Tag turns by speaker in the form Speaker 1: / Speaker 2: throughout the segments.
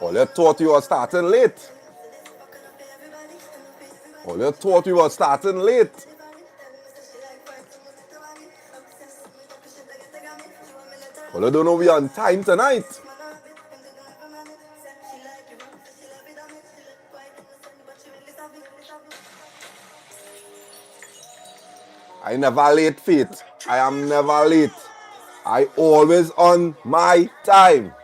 Speaker 1: All you thought you were starting late. All you thought you were starting late. All you don't know we on time tonight. I never late, Faith. I am never late. I always on my time.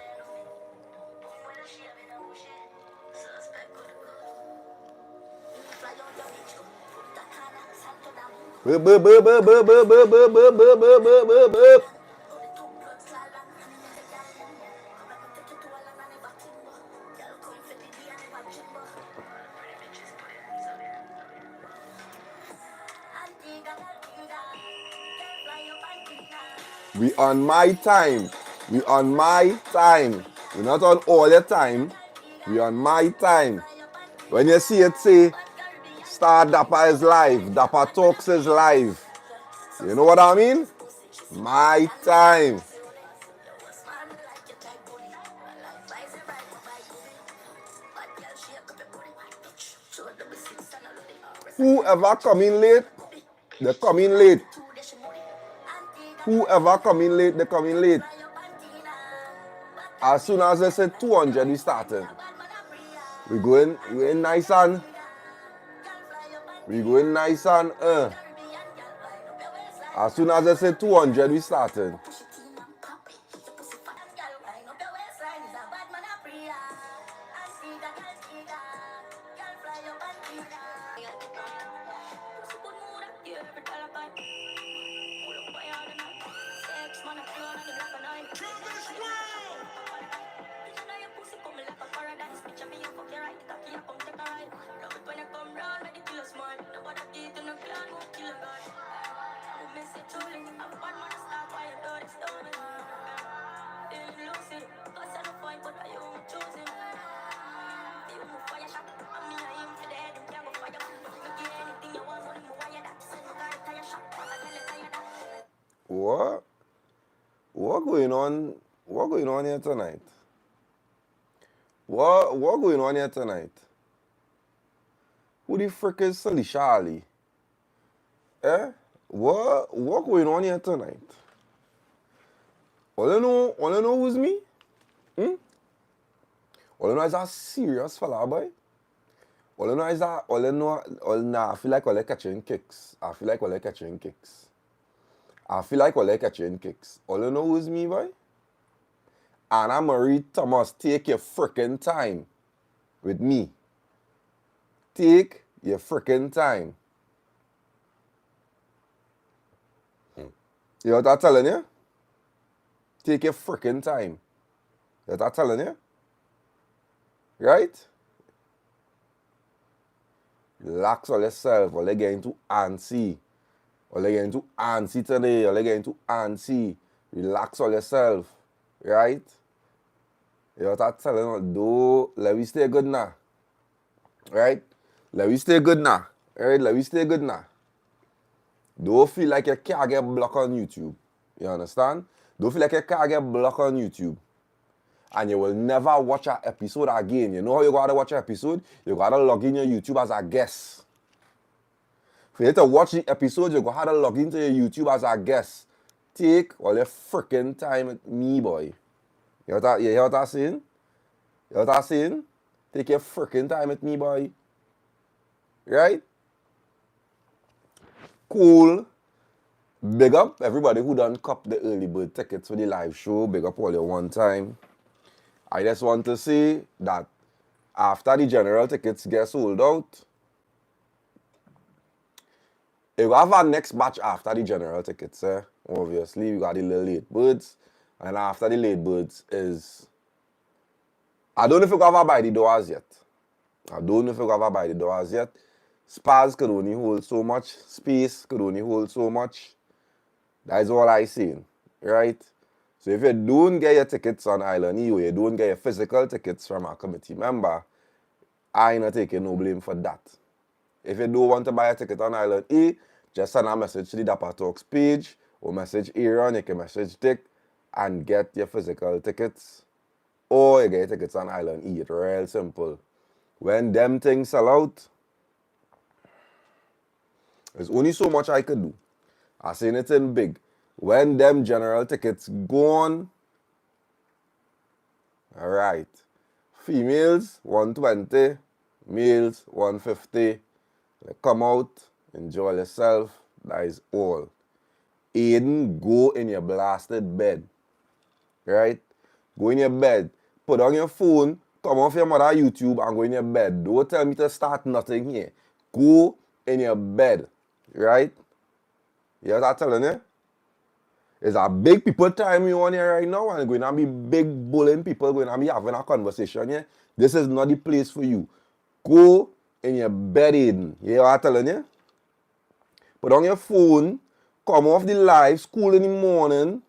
Speaker 1: Boop, boop, boop, boop, boop, boop, boop, boop, boop, boop, boop, boop, boop. We on my time. We on my time. We're not on all your time. We on my time. When you see it say, Star Dappa is live. Dappa Talks is live. You know what I mean? My time. Whoever come in late, they come in late. Whoever come in late, they come in late. As soon as they say 200, we started. We going nice and. We going nice and. As soon as they say 200, we started. What? What going on? What going on here tonight? What going on here tonight? Who the frick is Salisha Ali? Eh? What going on here tonight? All you know who's me? All you know is a serious fella, boy. All you know is that I feel like all they catching kicks. I feel like all they catching kicks. All you know who's me, boy? Anna Marie Thomas, take your frickin' time with me. Take your frickin' time. You know what I'm telling you? Take your frickin' time. You know what I'm telling you? Right? Relax on yourself. All they getting too antsy. All they getting too antsy today. All they getting too antsy. Relax on yourself. Right? You know what I'm telling you? Do let me stay good now. Right? Let me stay good now. Right? Let me stay good now. Don't feel like you can't get blocked on YouTube. You understand? Don't feel like you can't get blocked on YouTube. And you will never watch an episode again. You know how you gotta watch an episode? You gotta log in your YouTube as a guest. For you to watch the episode, you go have to log into your YouTube as a guest. Take all your freaking time with me, boy. You hear what I'm saying? You know what I'm saying? Take your freaking time with me, boy. Right? Cool. Big up everybody who done cop the early bird tickets for the live show. Big up all your one time. I just want to say that after the general tickets get sold out, we have our next batch after the general tickets. Obviously, we got the little late birds. And after the late birds is... I don't know if we have by the doors yet. Spas could only hold so much. Space could only hold so much. That is all I seen. Right? So if you don't get your tickets on Island E, or you don't get your physical tickets from a committee member, I ain't not taking no blame for that. If you don't want to buy a ticket on Island E, just send a message to the DAPPA Talks page, or message Aaron, you can message Dick, and get your physical tickets. Or you get your tickets on Island E. It's real simple. When them things sell out, there's only so much I could do. I seen it in big. When them general tickets gone, alright. Females 120, males 150. Come out, enjoy yourself. That is all. Aiden, go in your blasted bed. Right? Go in your bed. Put on your phone, come off your mother YouTube and go in your bed. Don't tell me to start nothing here. Go in your bed. Right? You know what I'm telling you? It's a big people time you on here right now, and going to be big bullying people going to be having a conversation here. This is not the place for you. Go in your bed, Aiden. You know what I'm telling you? Put on your phone, come off the live, school in the morning,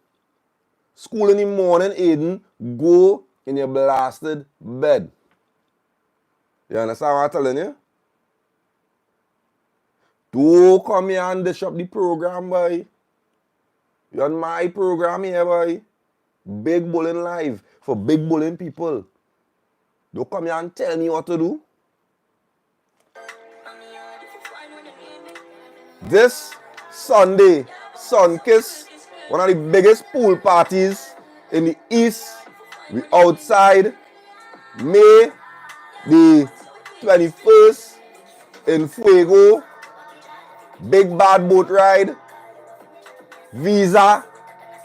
Speaker 1: Aiden, go in your blasted bed. You understand what I'm telling you? Don't come here and dish up the program, boy. You're on my program here, boy. Big bullying live for big bullying people. Don't come here and tell me what to do. This Sunday, Sunkiss, one of the biggest pool parties in the East. We outside May the 21st in Fuego. Big bad boat ride. Visa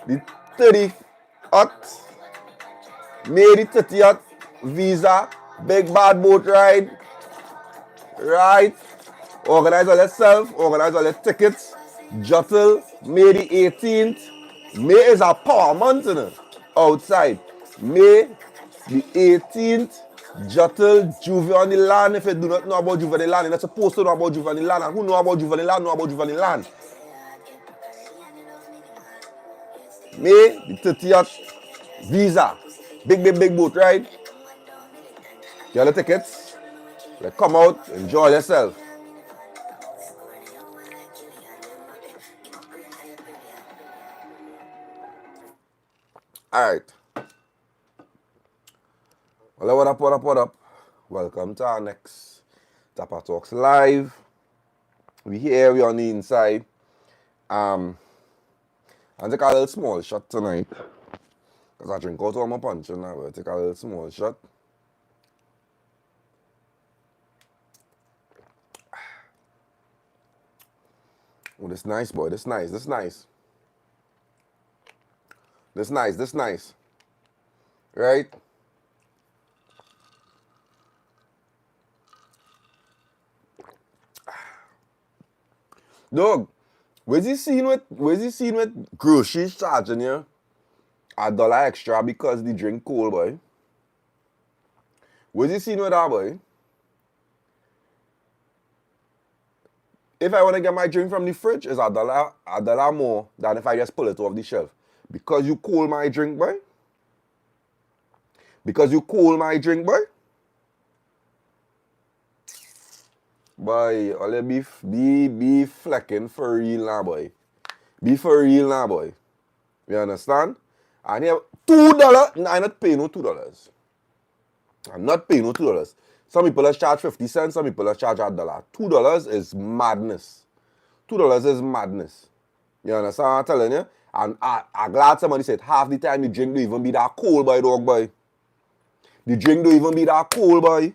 Speaker 1: the 30th. May the 30th. Visa. Big bad boat ride. Right. Organize all yourself. Organize all your tickets. Juttle. May the 18th. May is a power month, you know, outside. May the 18th. Juttle. Juvie on the land. If you do not know about Juvie on the land, you're not supposed to know about Juvie on the land. And who know about Juvie on the land, know about Juvie on the land. May the 30th, Visa. Big boat ride. Get the tickets. Let's come out, enjoy yourself. Alright. Well, what up? Welcome to our next DAPPA Talks Live. We here, we on the inside. I take a little small shot tonight. Because I drink out all my punch now. But I take a little small shot. Oh, this nice, boy. This nice. Right? Dog, where's he seen with groceries charging you $1 extra because the drink cold, boy? Where's he seen with that, boy? If I want to get my drink from the fridge, it's $1 more than if I just pull it off the shelf. Because you cool my drink, boy. Boy, all you be flecking for real now, boy. Be for real now, boy. You understand? And here, $2. Nah, I'm not paying no $2. I'm not paying no $2. Some people charge 50 cents, some people charge $1. $2 is madness. $2 is madness. You understand what I'm telling you? And I'm glad somebody said half the time the drink don't even be that cold, boy, dog, boy. The drink don't even be that cold, boy.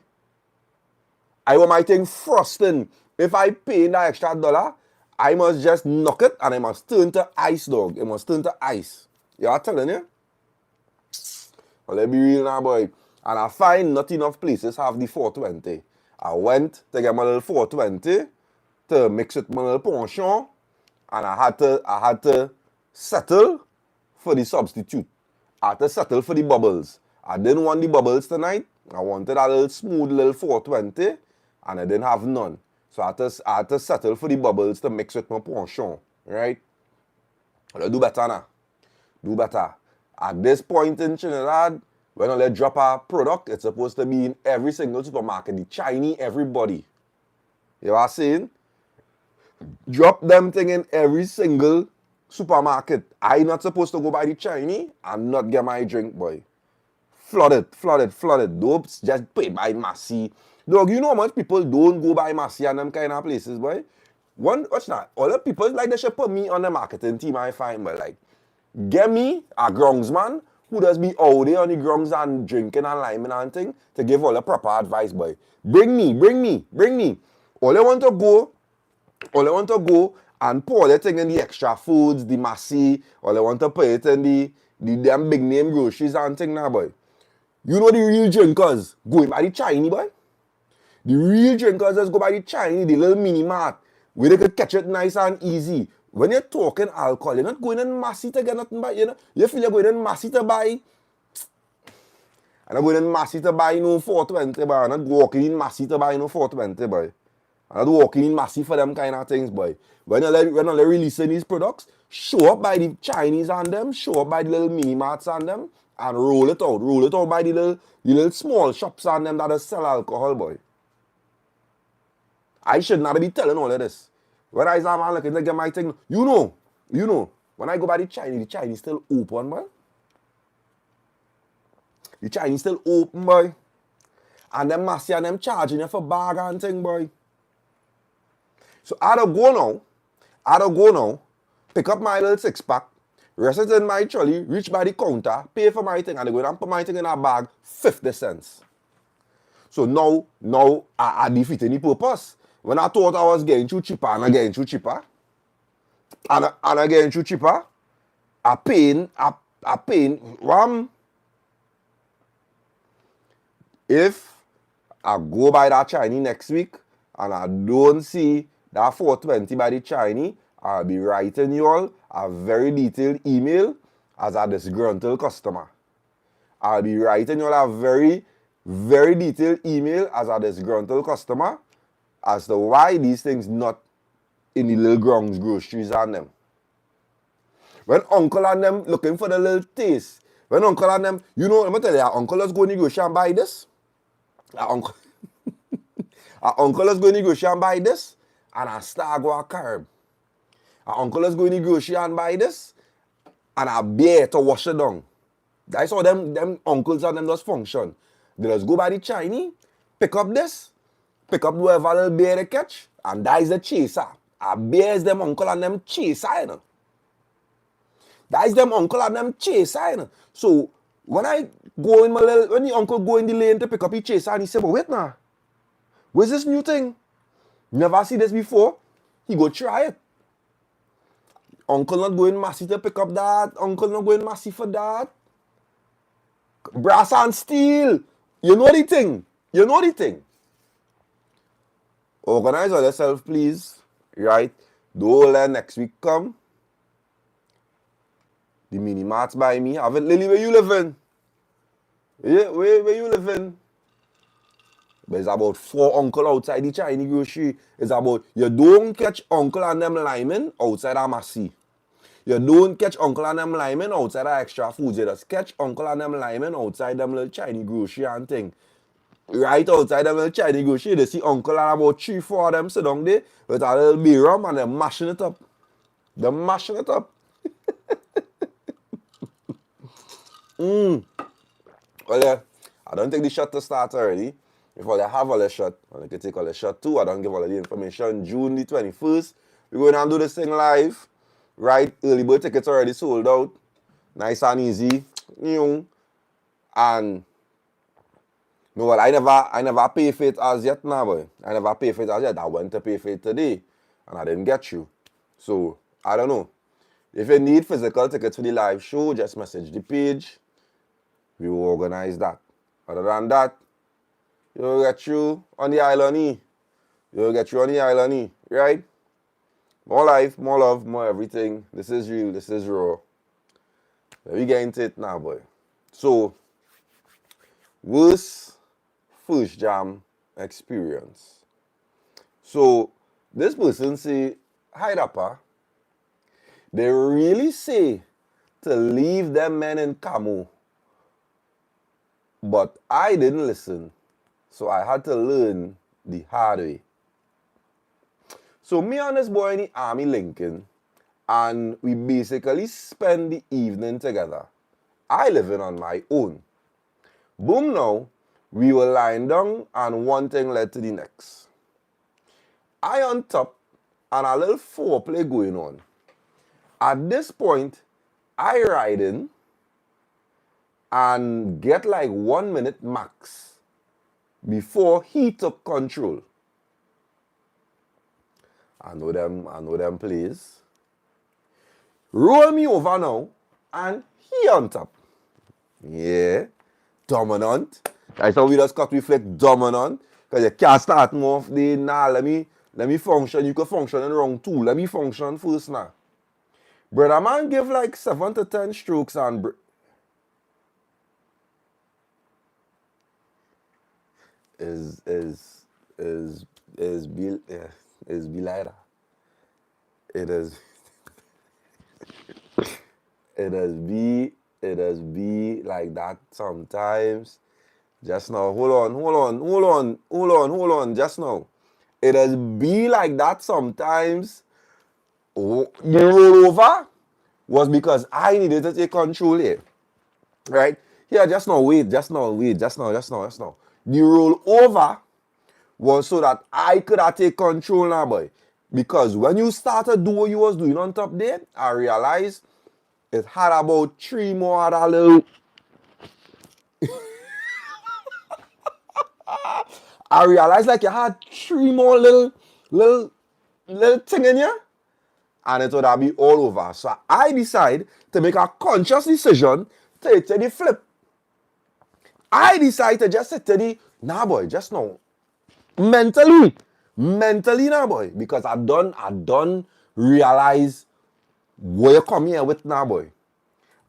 Speaker 1: I want my thing frosting. If I pay that extra dollar, I must just knock it and I must turn to ice, dog. It must turn to ice. You know what I'm telling you? Well, let me be real now, boy. And I find not enough places have the 420. I went to get my little 420 to mix with my little pension, and I had to settle for the substitute. I had to settle for the bubbles. I didn't want the bubbles tonight. I wanted a little smooth little 420, and I didn't have none. So I had to settle for the bubbles to mix with my pension, right? I'll do better now. Do better. At this point in Trinidad, when they drop a product, it's supposed to be in every single supermarket. The Chinese, everybody. You know what I'm saying? Drop them thing in every single supermarket. I not supposed to go buy the Chinese and not get my drink, boy. Flooded. Dopes just pay by Massy. Dog, you know how much people don't go buy Massy and them kind of places, boy? Watch that. All the people, like, they should put me on the marketing team, I find, but like, get me a groundsman who does be out there on the grounds and drinking and liming and thing to give all the proper advice, boy. Bring me. All I want to go and pour that thing in the extra foods, the Massy, or I want to put it in the damn big name groceries and thing now, boy. You know the real drinkers going by the Chinese, boy. The real drinkers just go by the Chinese, the little mini mart, where they could catch it nice and easy. When you're talking alcohol, you're not going in Massy to get nothing, but you know, you feel you're going in Massy to buy. I'm not going in Massy to buy no 420, boy. I'm not walking in Massy to buy no 420, boy. I'm not walking in Massy for them kind of things, boy. When they're releasing these products, show up by the Chinese and them, show up by the little mini marts and them, and roll it out. Roll it out by the little small shops and them that sell alcohol, boy. I should not be telling all of this. When I say, man, looking to get my thing, you know, when I go by the Chinese still open, boy. The Chinese still open, boy. And them Massy and them charging you for bag and thing, boy. So I don't go now, pick up my little 6-pack, rest it in my trolley, reach by the counter, pay for my thing, and they go and put my thing in a bag, 50 cents. So now I defeated the purpose. When I thought I was getting too cheaper, and I getting too cheaper, I paying, if I go by that Chinese next week, and I don't see that 420 by the Chinese, I'll be writing you all a very detailed email as a disgruntled customer. I'll be writing you all a very, very detailed email as a disgruntled customer as to why these things not in the little grounds groceries and them. When uncle and them looking for the little taste, when uncle and them, you know, let me tell you, uncle let's go to the grocery and buy this. Uncle let's go to the grocery and buy this. And I start go a carb. Uncle let's go in the grocery and buy this. And I bear to wash it down. That's how them uncles and them just function. They just go by the Chinese, pick up this, pick up whatever little bear they catch, and that is the chaser. I bears them uncle and them chaser, you know. That is them uncle and them chaser, you know. So when when the uncle go in the lane to pick up his chaser, and he say, but wait now, where's this new thing? Never see this before. He go try it. Uncle not going Massy to pick up that. Uncle not going Massy for that. Brass and steel. You know the thing. Organize yourself, please. Right? Don't let next week come. The mini marts by me. Have it, Lily, where you living? Yeah, where you living? But it's about 4 uncle outside the Chinese grocery. It's about, you don't catch uncle and them liming outside a Massy. You don't catch uncle and them liming outside a extra foods. You just catch uncle and them liming outside them little Chinese grocery and thing. Right outside them little Chinese grocery, they see uncle and about 3-4 of them sit down there with a little beer rum and they're mashing it up. Well, yeah, I don't take the shot to start already. If I have all the shot, I can take all the shot too. I don't give all the information. June the 21st, We're going to do this thing live, right? Early bird tickets already sold out. Nice and easy. And no, well, I never pay for it as yet now, boy. I never pay for it as yet. I went to pay for it today, and I didn't get you. So, I don't know. If you need physical tickets for the live show, just message the page. We will organize that. Other than that, you'll get you on the island, You'll get you on the island, right? More life, more love, more everything. This is real, this is raw. Let me get into it now, boy. So, worst first jam experience. So, this person say, hi, Dappa. They really say to leave them men in camo. But I didn't listen. So I had to learn the hard way. So me and this boy in the army linking, and we basically spend the evening together. I living on my own. Boom now, we were lying down and one thing led to the next. I on top and a little foreplay going on. At this point, I ride in and get like 1 minute max before he took control. I know them plays. Roll me over now, and he on top. Yeah, dominant. That's how we just cut reflect dominant. Because you can't start more off the, nah, let me function. You can function in round 2. Let me function first now. Brother man give like 7 to 10 strokes and is be like that. It does be like that sometimes. Just now, hold on, just now. It does be like that sometimes. Oh, the rollover was because I needed to take control here. Right? Here, just now. The rollover was so that I could have take control now, boy. Because when you started do what you was doing on top there, I realized it had about 3 more other little. I realized like you had 3 more little thing in here, and it would have be all over. So I decide to make a conscious decision to hit the flip. I decide to just hit the, nah boy, just now. Mentally now boy, because I done realize where you come here with now boy.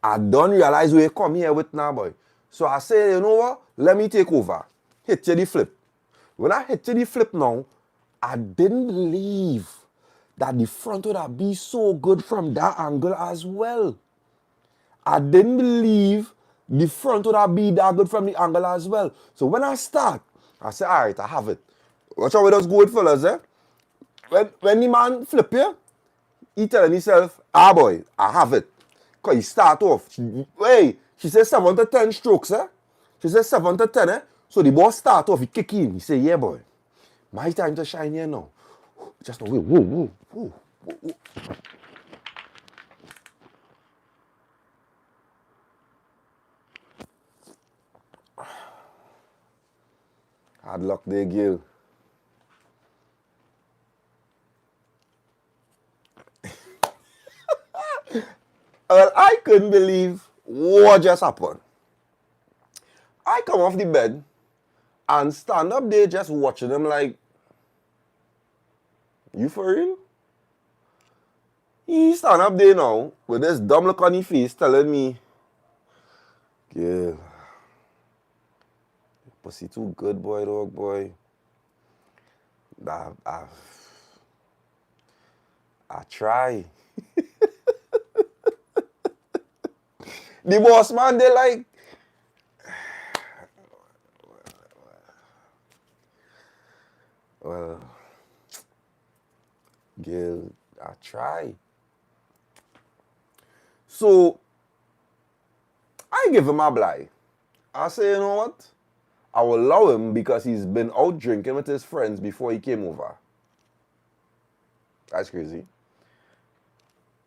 Speaker 1: I don't realize where you come here with now boy. So I say, you know what? Let me take over. Hit you the flip. When I hit you the flip now, I didn't believe that the front would have be so good from that angle as well. I didn't believe the front would have be that good from the angle as well. So when I start, I say, all right, I have it. Watch how we just go with fellas, eh? When the man flip here, he telling himself, ah boy, I have it. Because he start off, she says 7 to 10 strokes, eh? She says 7 to 10, eh? So the ball start off, he kick in. He say, yeah boy, my time to shine here now. Just now, whoa. Hard luck there, Gil. Well, I couldn't believe what just happened. I come off the bed and stand up there just watching them like, you for real? He stand up there now with this dumb look on his face telling me, yeah, pussy too good, boy, dog, boy. I try. The boss man, they like, well, Gil, I try. So, I give him a blight. I say, you know what? I will allow him because he's been out drinking with his friends before he came over. That's crazy.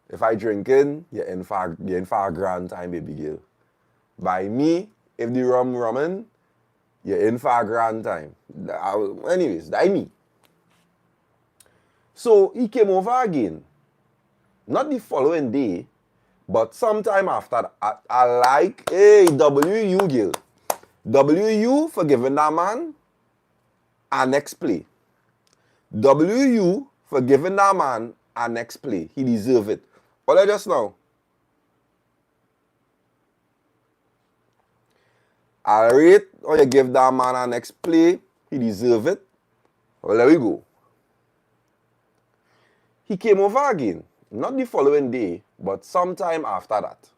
Speaker 1: If I drinking, you're in for a grand time, baby girl. By me, if the rum rumming, you're in for a grand time. Anyways, that's me. So he came over again. Not the following day, but sometime after that. I like, hey, W.U. girl. W.U. for giving that man a next play. W.U. for giving that man a next play. He deserve it. All I just know. I rate or you give that man a next play. He deserve it. Well, there we go. He came over again. Not the following day, but sometime after that.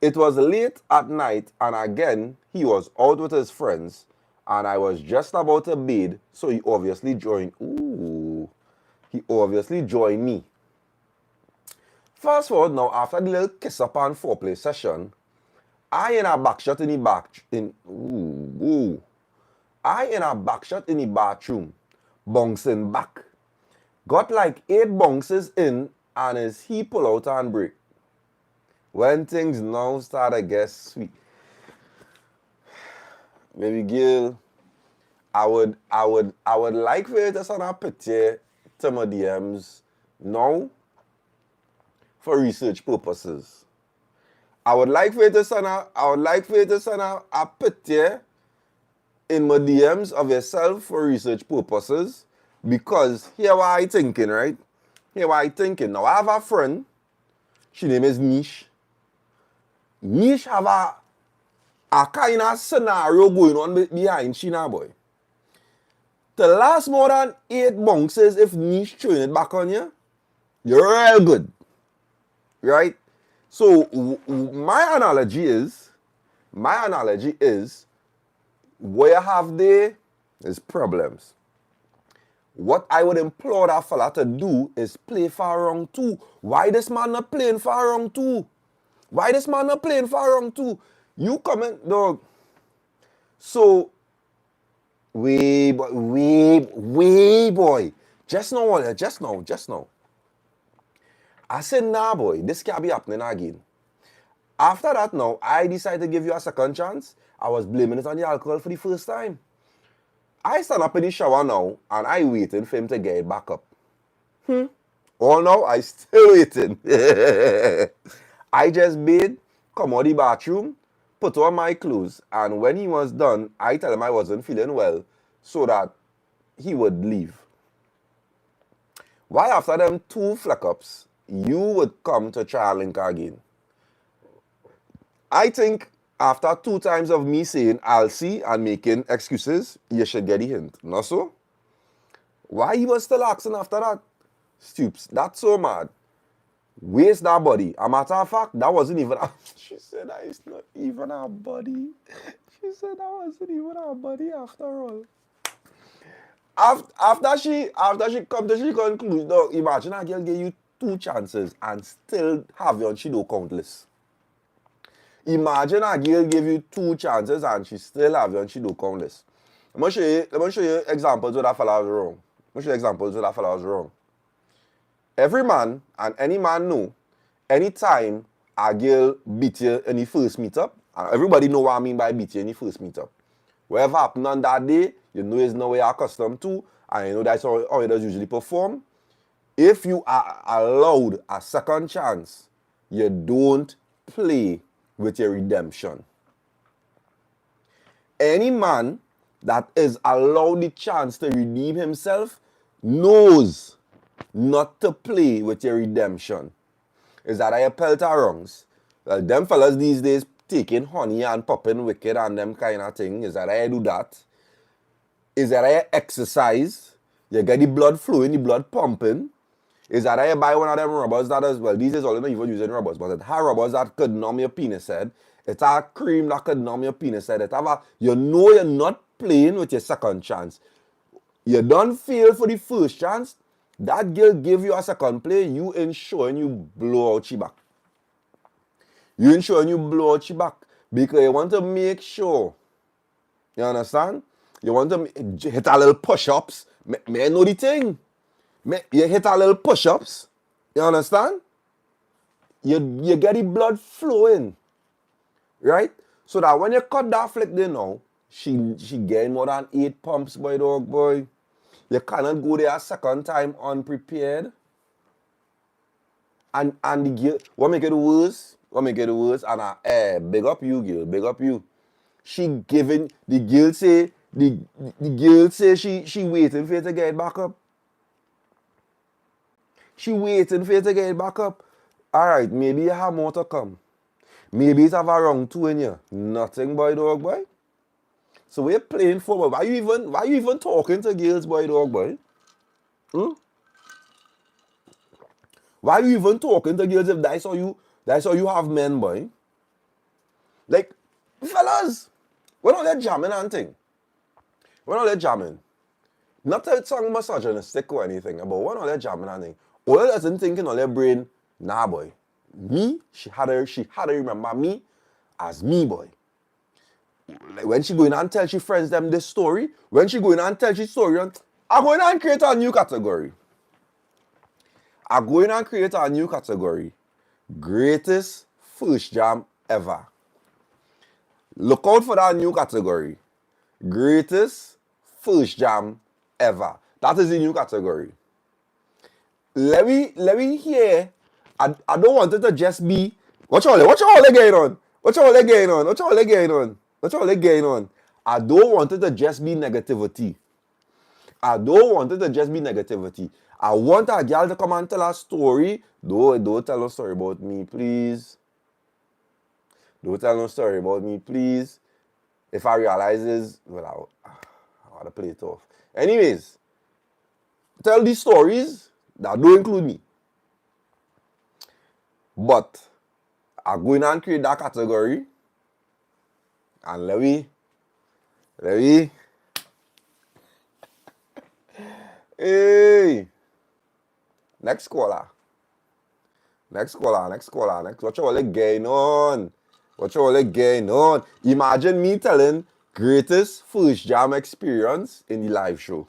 Speaker 1: It was late at night, and again, he was out with his friends, and I was just about to bed, so he obviously joined. Ooh, he obviously joined me. Fast forward now, after the little kiss up and foreplay session, I in a back shot in the I in a back shot in the bathroom, bouncing back. Got like 8 bounces in, and his he pull out and break. When things now start to get sweet. Baby girl, I would like for you to send a picture to my DMs now for research purposes. I would like for you to send a picture in my DMs of yourself for research purposes, because here what I thinking, right? Here what I thinking. Now I have a friend, she name is Niche. Niche have a kind of scenario going on behind she now, boy. To last more than 8 bounces, if Niche throwing it back on you, you're real good. Right? So my analogy is, what you have there is problems. What I would implore that fella to do is play for round 2. Why this man not playing for round 2? Why this man not playing for round 2? You comment, dog. So, way boy. Just now. I said, nah, boy, this can't be happening again. After that now, I decided to give you a second chance. I was blaming it on the alcohol for the first time. I stand up in the shower now, and I waiting for him to get it back up. All now, I still waiting. I just bathed, come out the bathroom, put on my clothes, and when he was done, I tell him I wasn't feeling well, so that he would leave. Why after them 2 flick-ups, you would come to try and link again? I think after 2 times of me saying I'll see and making excuses, you should get the hint. Not so? Why he was still asking after that? Stoops, that's so mad. Waste that body. A matter of fact, that wasn't even she said that it's not even her body. She said that wasn't even her body after all. After she come to the conclusion, no, imagine a girl give you 2 chances and still have you on she do countless. Imagine a girl give you 2 chances and she still have you on she do countless. Let me show you examples where that fella was wrong. Every man and any man know, anytime a girl beat you in the first meetup, and everybody know what I mean by beat you in the first meetup. Whatever happened on that day, you know it's not what you're accustomed to, and you know that's how it does usually perform. If you are allowed a second chance, you don't play with your redemption. Any man that is allowed the chance to redeem himself knows not to play with your redemption. Is that I pelt wrongs? Well, them fellas these days taking honey and popping wicked and them kind of thing. Is that I do that? Is that I exercise? You get the blood flowing, the blood pumping. Is that I buy one of them rubbers that is, well, these days all not even using rubbers, but it has rubbers that could numb your penis head. It has cream that could numb your penis head. It have you know you're not playing with your second chance. You don't fail for the first chance. That girl give you a second play, you ensuring you blow out she back. You ensuring you blow out she back. Because you want to make sure. You understand? You want to hit a little push-ups. May know the thing. You hit a little push-ups. You understand? You get the blood flowing. Right? So that when you cut that flick there now, she getting more than 8 pumps, boy, dog, boy. You cannot go there a second time unprepared. And the girl, what make it worse? And big up you, girl, big up you. She giving, the girl say she waiting for you to get it back up. She waiting for you to get it back up. Alright, maybe you have more to come. Maybe it's have a wrong two in you. Nothing, boy, dog, boy. So we're playing for, boy. Why you even talking to girls, boy, dog, boy? Why you even talking to girls if that's how you have men, boy? Like, fellas, we're not let jamming and thing. We're not let jamming. Not that it's song misogynistic or anything, but we're not let jamming and thing. All that doesn't thinking on their brain, nah, boy. Me, she had to remember me as me, boy. Like when she go in and tell she friends them this story, when she go in and tell she story, I'm going and create a new category. I'm going and create a new category. Greatest first jam ever. Look out for that new category. Greatest first jam ever. That is the new category. Let me hear. I don't want it to just be what y'all going on? What y'all going on? I don't want it to just be negativity. I want a girl to come and tell a story. Don't tell a story about me, please. Don't tell no story about me, please. If I realize this, well, I want to play it off. Anyways, tell these stories that don't include me. But I'm going and create that category. And let me. Hey. Next caller. What y'all going on? Imagine me telling greatest first jam experience in the live show.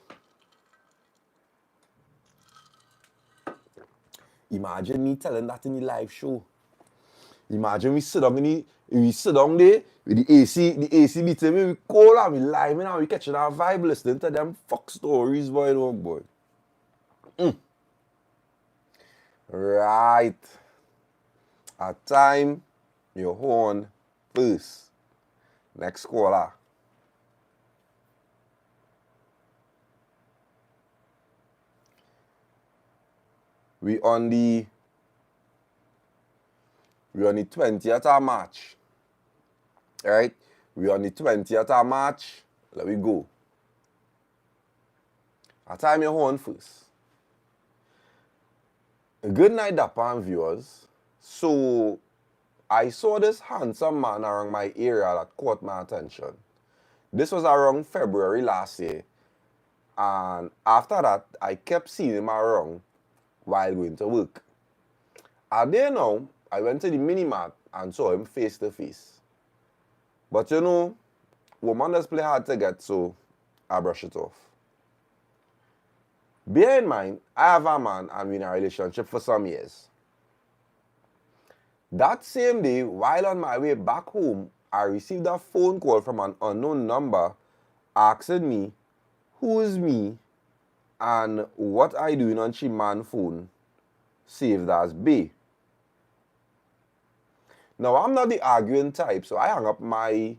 Speaker 1: Imagine me telling that in the live show. Imagine we sit down there with the AC beating me, we cold and we live and we catching our vibe listening to them fuck stories, boy, dog, boy. Right. At time, your horn first. Next caller. We on the 20th of March. Alright? We on the 20th of March. Let we go. At time your horn first. Good night, DAPPA and viewers. So, I saw this handsome man around my area that caught my attention. This was around February last year. And after that, I kept seeing him around while going to work. And then now, I went to the mini-mart and saw him face to face. But you know, woman does play hard to get, so I brush it off. Bear in mind, I have a man and we're in a relationship for some years. That same day, while on my way back home, I received a phone call from an unknown number asking me who is me and what I doing on she man phone saved as B. Now, I'm not the arguing type, so I hung up my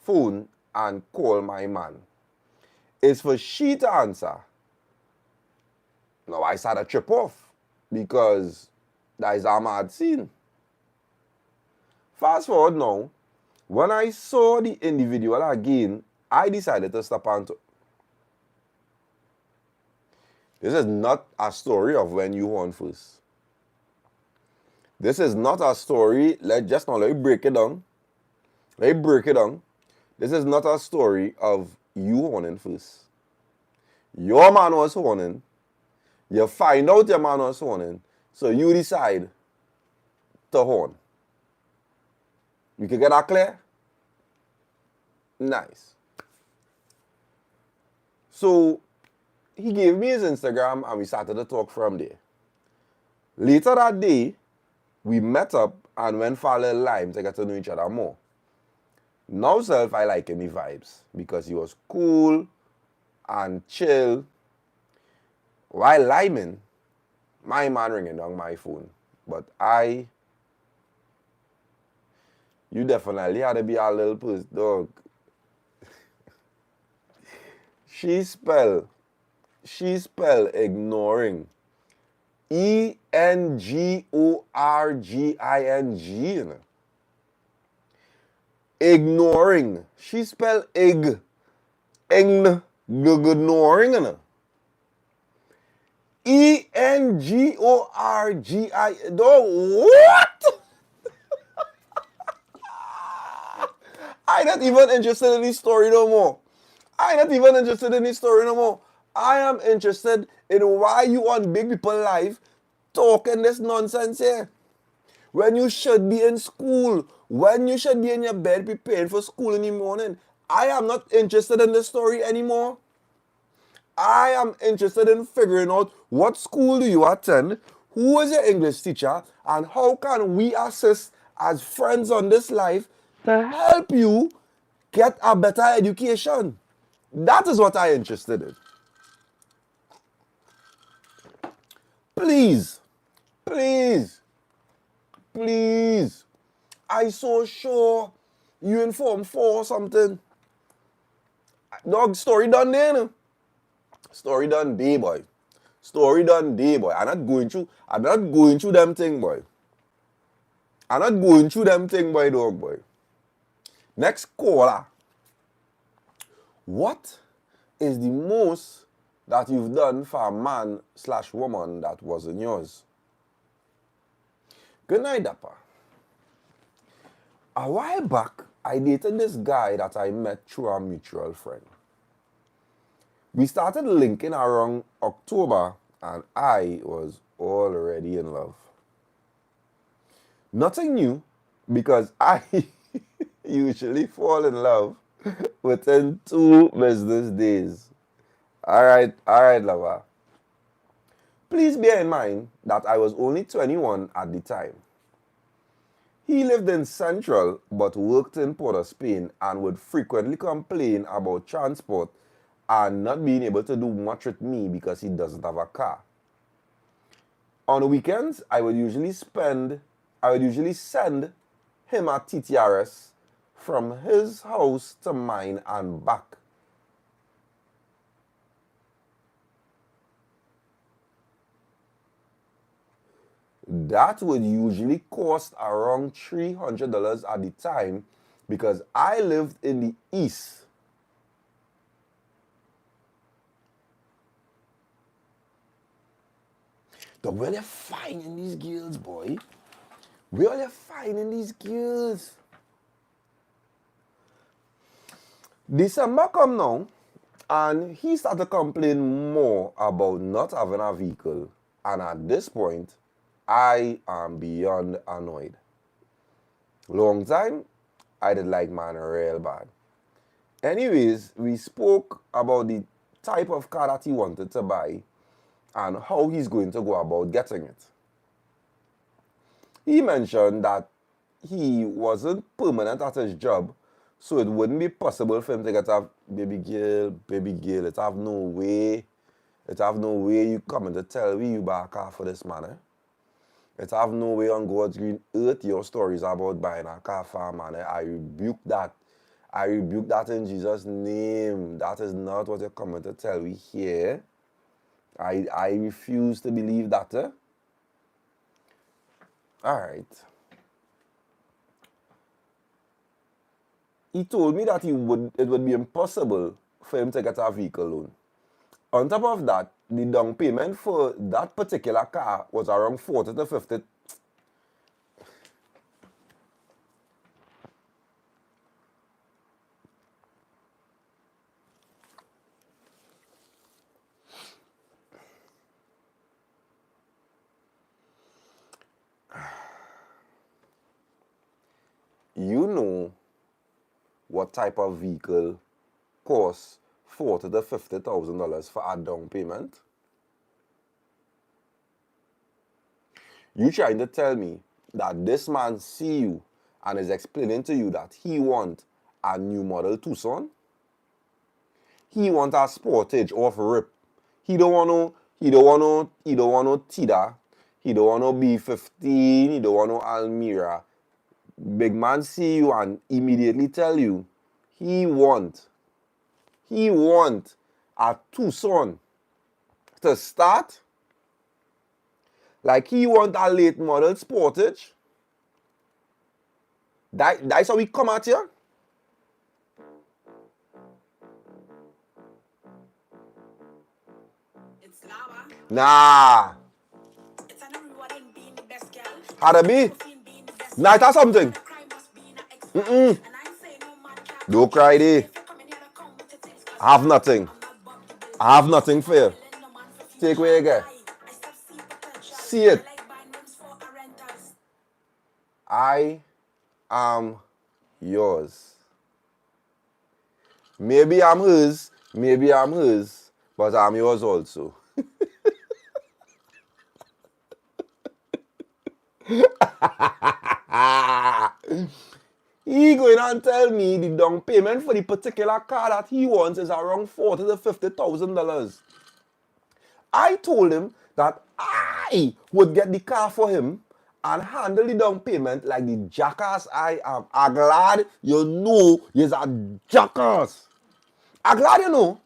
Speaker 1: phone and call my man. It's for she to answer. Now, I started to trip off because that is a mad scene. Fast forward now, when I saw the individual again, I decided to stop and talk. This is not a story of when you won first. This is not a story, let me break it down. This is not a story of you horning first. Your man was horning. You find out your man was horning. So you decide to horn. You can get that clear? Nice. So he gave me his Instagram and we started to talk from there. Later that day, we met up and went for a little lime to get to know each other more. Now self, I like him the vibes because he was cool and chill. While liming, my man ringing on my phone. But you definitely had to be a little puss, dog. She spell ignoring. ENGORGING. You know? Ignoring. She spell ignoring. You know? ENGORGI. What? I'm not even interested in this story no more. I am interested in why you on big people life talking this nonsense here. When you should be in school, when you should be in your bed preparing for school in the morning. I am not interested in this story anymore. I am interested in figuring out what school do you attend, who is your English teacher, and how can we assist as friends on this life to help you get a better education. That is what I'm interested in. Please, please, please. I so sure you in Form 4 or something. Dog, story done there, no? Story done day, boy. Story done day, boy. I'm not going through them thing, boy. Dog, boy. Next caller. What is the most that you've done for a man/woman that wasn't yours? Good night, Dappa. A while back, I dated this guy that I met through a mutual friend. We started linking around October and I was already in love. Nothing new because I usually fall in love within 2 business days. All right, lover. Please bear in mind that I was only 21 at the time. He lived in Central but worked in Port of Spain and would frequently complain about transport and not being able to do much with me because he doesn't have a car. On weekends, I would usually send him a TTRS from his house to mine and back. That would usually cost around $300 at the time because I lived in the east. But where they finding these girls, boy? Where are they finding these girls? December come now, and he started complaining more about not having a vehicle. And at this point, I am beyond annoyed. Long time, I did like man real bad. Anyways, we spoke about the type of car that he wanted to buy and how he's going to go about getting it. He mentioned that he wasn't permanent at his job, so it wouldn't be possible for him to get a baby girl. It have no way you coming to tell me you buy a car for this man, eh? It have no way on God's green earth your stories about buying a car for a man, eh? I rebuke that in Jesus' name. That is not what you're coming to tell me here. I refuse to believe that, eh? Alright. He told me that it would be impossible for him to get a vehicle loan. On top of that, the down payment for that particular car was around 40 to 50. You know what type of vehicle costs $40,000 to $50,000 for a down payment? You trying to tell me that this man see you and is explaining to you that he want a new model Tucson? He want a Sportage off rip. He don't want no Tida. He don't want no B15. He don't want no Almira. Big man see you and immediately tell you he want a Tucson to start. Like he want a late model Sportage. That's how we come at you.
Speaker 2: It's lava.
Speaker 1: Nah.
Speaker 2: It's an rewarding being the best girl.
Speaker 1: How to be? Nah, that's something. Don't cry there. I have nothing. I have nothing for you. Take away again. See it. I am yours. Maybe I'm hers, but I'm yours also. He going and tell me the down payment for the particular car that he wants is around $40,000 to $50,000. I told him that I would get the car for him and handle the down payment like the jackass I am. I'm glad you know you're a jackass. I'm glad you know.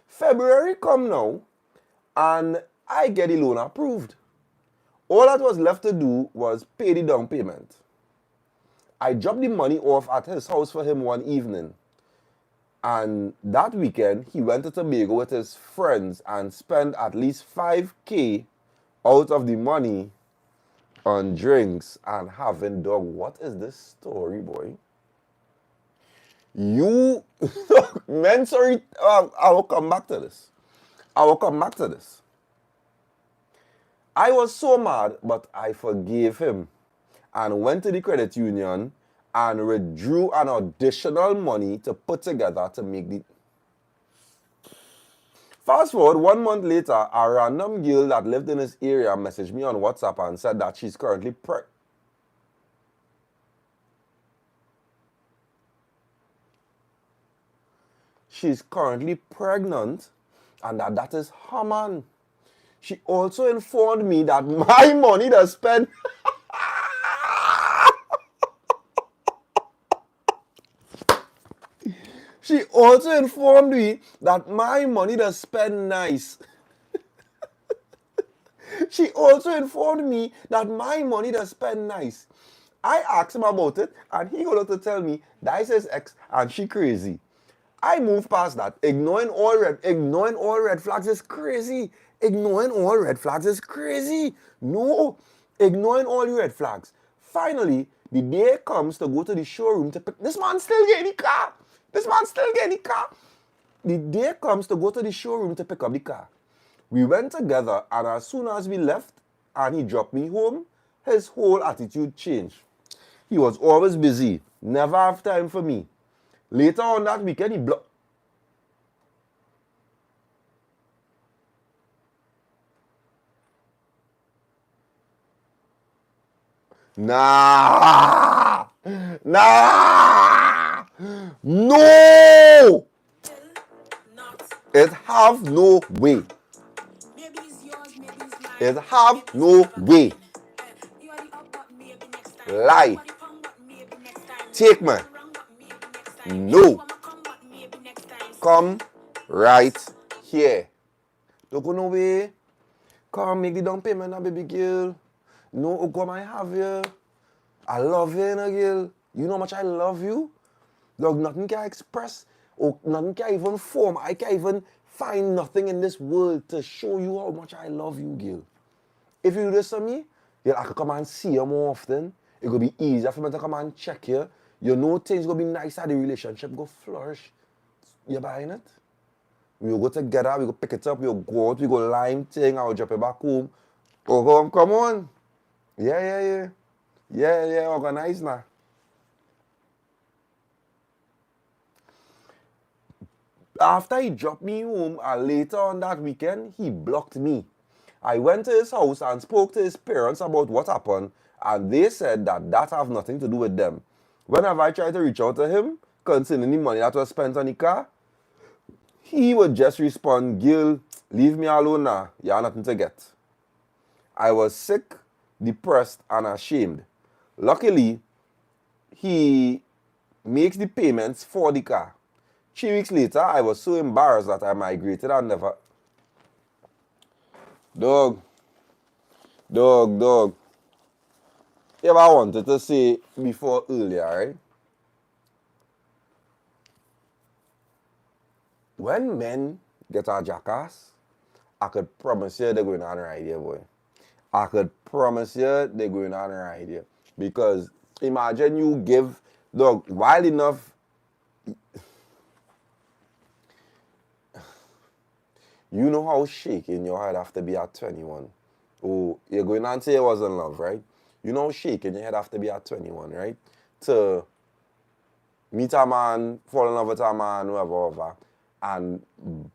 Speaker 1: February come now and I get the loan approved. All that was left to do was pay the down payment. I dropped the money off at his house for him one evening. And that weekend, he went to Tobago with his friends and spent at least $5,000 out of the money on drinks and having dog. What is this story, boy? You, men, sorry, I will come back to this. I was so mad, but I forgave him and went to the credit union and withdrew an additional money to put together to make the... Fast forward 1 month later, a random girl that lived in his area messaged me on WhatsApp and said that she's currently pregnant and that is her man. She also informed me that my money to spend... She also informed me that my money to spend nice. I asked him about it and he got to tell me that is his ex and she crazy. I moved past that. Ignoring all red flags is crazy. No, ignoring all the red flags. Finally, the day comes to go to the showroom to pick... This man still getting the car. The day comes to go to the showroom to pick up the car. We went together and as soon as we left and he dropped me home, his whole attitude changed. He was always busy, never have time for me. Later on that weekend, he blocked... Nah! No! It have no way. It have no way. Lie. Take me. No. Come right here. Don't go no way. Come make the down payment now, baby girl. No, come I have you. I love you, girl. You know how much I love you? Look, nothing can express, or nothing can even form. I can't even find nothing in this world to show you how much I love you, girl. If you do this to me, I could come and see you more often. It could be easier for me to come and check you. You know things gonna be nicer, the relationship go flourish. You buying it? We will go together, we go pick it up, we will go out, we go lime thing, I'll drop it back home. Oh, come on. Yeah, organize now. After he dropped me home, and later on that weekend, he blocked me. I went to his house and spoke to his parents about what happened, and they said that have nothing to do with them. Whenever I tried to reach out to him concerning the money that was spent on the car, he would just respond, Gil, leave me alone now. You have nothing to get. I was sick, depressed, and ashamed. Luckily, he makes the payments for the car. 3 weeks later, I was so embarrassed that I migrated and never... Dog. If I wanted to say before earlier, right? When men get a jackass, I could promise you they're going on right here, boy. I could promise you they're going on right here. Because imagine you give, dog, wild enough, you know how shaking your head have to be at 21. Oh, you're going on and say it was in love, right? You know how shaking your head have to be at 21, right? To meet a man, fall in love with a man, whoever, and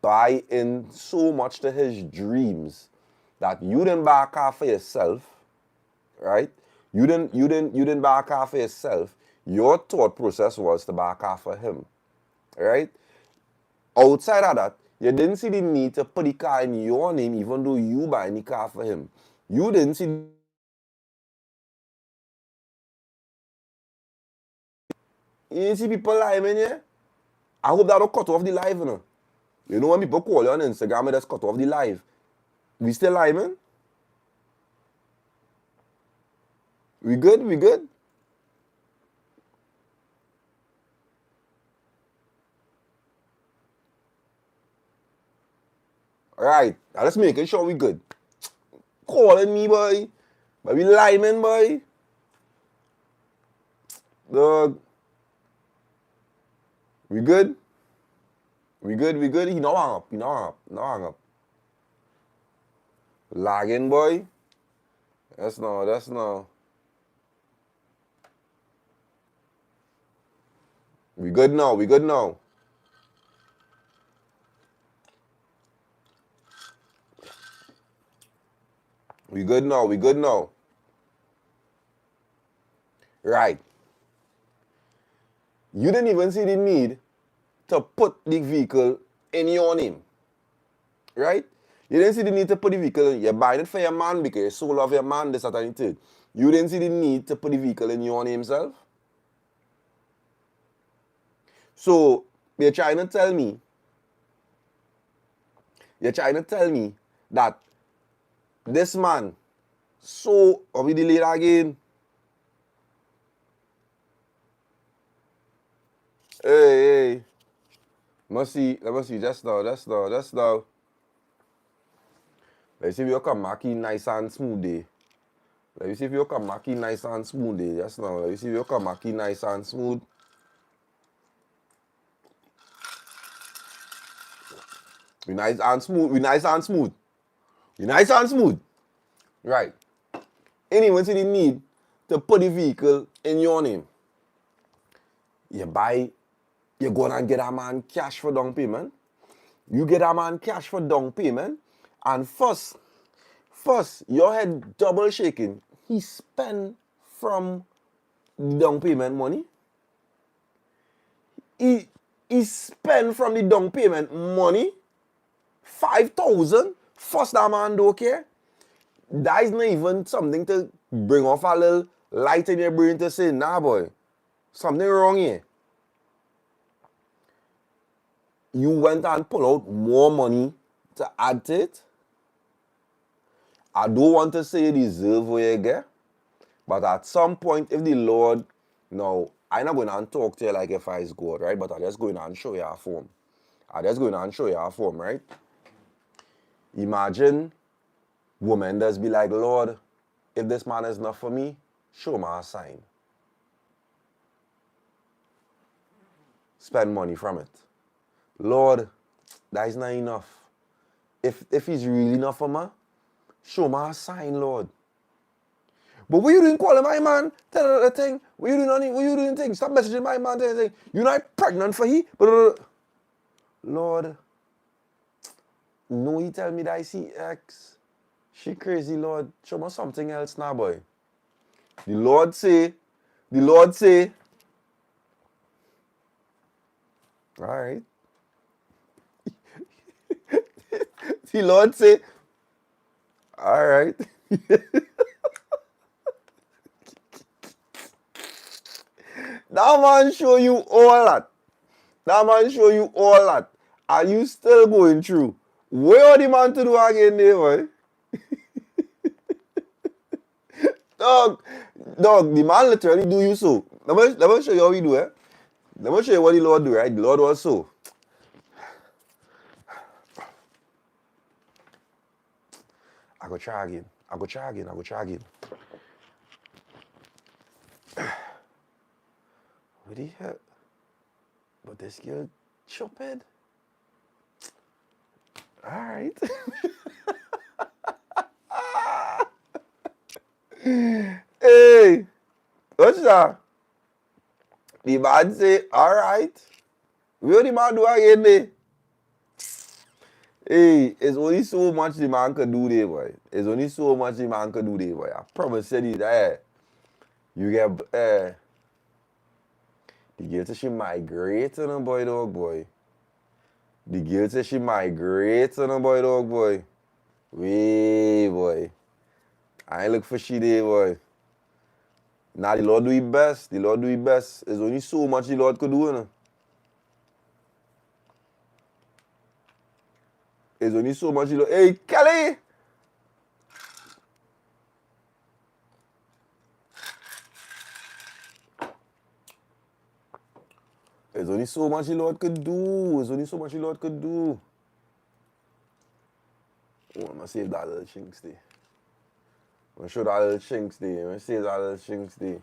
Speaker 1: buy in so much to his dreams that you didn't buy a car for yourself, right? You didn't buy a car for yourself. Your thought process was to buy a car for him, right? Outside of that, you didn't see the need to put the car in your name even though you buy the car for him. You didn't see... You didn't see people lying in here? I hope that don't cut off the live, you know. You know when people call you on Instagram and just cut off the live. We still live, man? We good? We good? Alright, now let's making sure we good. Calling me, boy. But we lying, boy. Dog. We good? We good? He no hang up. Lagging, boy. That's no. We good now. We good now. Right. You didn't even see the need to put the vehicle in your name. Right? You didn't see the need to put the vehicle, you're buying it for your man because you so love your man, this, that, and the third. You didn't see the need to put the vehicle in your name, self. So, you're trying to tell me that this man, so, are we delayed again? Hey. Let me see, just now. Let's see if you come back in nice and smooth day. Let me see if you come back in nice and smooth day. Just now. Let me see if you come back in nice and smooth. We nice and smooth. Right. Anyone see the need to put the vehicle in your name? You go and get a man cash for down payment. You get a man cash for down payment. And first, your head double shaking. He spend from the down payment money. He spend from the down payment money 5,000. First, that man don't care. That is not even something to bring off a little light in your brain to say, nah, boy, something wrong here. You went and pull out more money to add to it. I don't want to say you deserve what you get, but at some point, if the Lord, now, I'm not going to talk to you like if I is God, right? But I'm just going to show you a form. Right? Imagine women does be like, Lord, if this man is not for me, show me a sign. Spend money from it. Lord, that is not enough. If he's really not for me, show me a sign, Lord. But what you doing calling my man? Tell her the thing. What you doing thing? Stop messaging my man. Tell her the thing. You're not pregnant for he? Lord, no, he tell me that I see X. She crazy, Lord. Show me something else now, boy. The Lord say, all right. The Lord say, all right. That man show you all that. That man show you all that. Are you still going through? Where are the man to do again there, boy? Dog, the man literally do you so. Let me show you how he do, eh? Let me show you what the Lord do, right? The Lord was so. I go try again. What the hell? But this girl chopped. Alright. Hey, what's that? The man say, alright. What the man do again there? Hey, it's only so much the man can do there, boy. It's only so much the man can do there, boy. I promise you that. You get, the girl say she migrating on boy, dog, boy. The girl say she migrating on boy, dog, boy. Way, boy. I ain't look for she there, boy. Now the Lord do his best. The Lord do his best. There's only so much the Lord could do, you know. There's only so much the Lord. Hey, Kelly! There's only so much the Lord could do. There's only so much the Lord could do. Oh, I'm gonna save that little chinks there. I'm gonna show that little chinks there. I'm gonna save that little chinks there.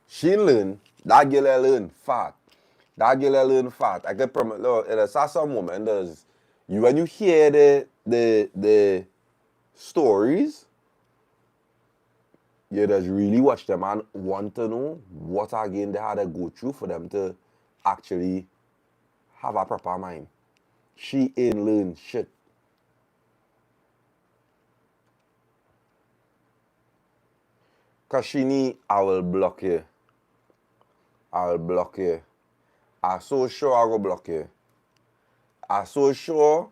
Speaker 1: She learn. That girl learn fat. That girl learn fat. I can promise. Look, there's some woman does. You when you hear the stories, you just really watch them and want to know what again they had to go through for them to actually have a proper mind. She ain't learn shit. Cause she need, I will block you. I will block you. I'm so sure I will block you. I'm so sure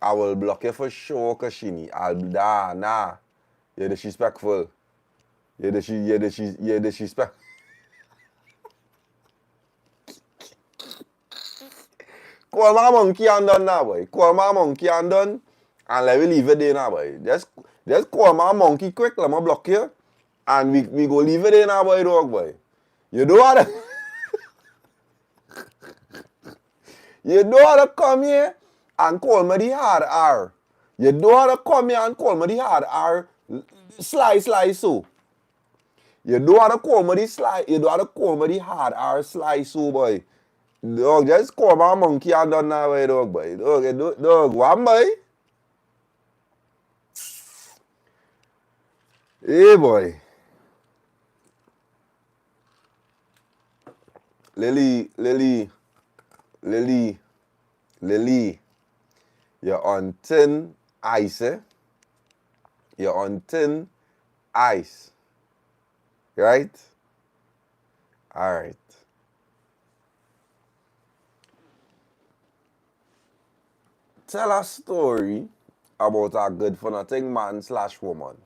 Speaker 1: I will block you for sure, cause she need. Nah. You're disrespectful. You're disrespectful. Call my monkey and done now, boy. Call my monkey and done. And let me leave it there now, boy. Just call my monkey quick, let me block you. And we go leave it there now, boy, dog, boy. You don't want to... You don't want to come here and call me the hard R. You don't want to come here and call me the hard R. Slice so. You don't want to call me the slice. You don't want to call me the hard R slice so, boy. Dog, just call my monkey and done now, boy, dog, boy. Dog, what, boy? Hey, boy. Lily. You're on thin ice, eh? You're on thin ice. Right? Alright. Tell a story about a good for nothing man / woman.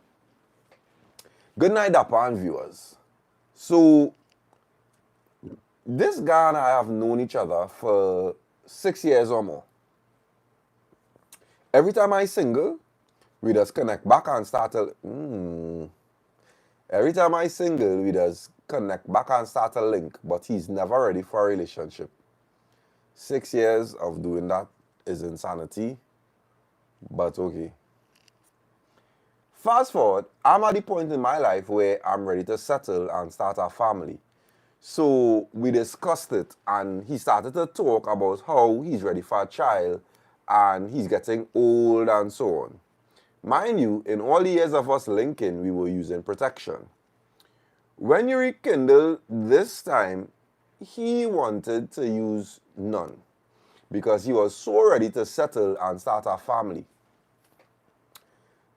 Speaker 1: Good night, Dappa and viewers. So, this guy and I have known each other for 6 years or more. Every time I single, we just connect back and start to... Every time I single, we just connect back and start a link, but he's never ready for a relationship. 6 years of doing that is insanity, but okay. Fast forward, I'm at the point in my life where I'm ready to settle and start a family. So we discussed it, and he started to talk about how he's ready for a child and he's getting old and so on. Mind you, in all the years of us linking, we were using protection. When you rekindle this time, he wanted to use none because he was so ready to settle and start a family.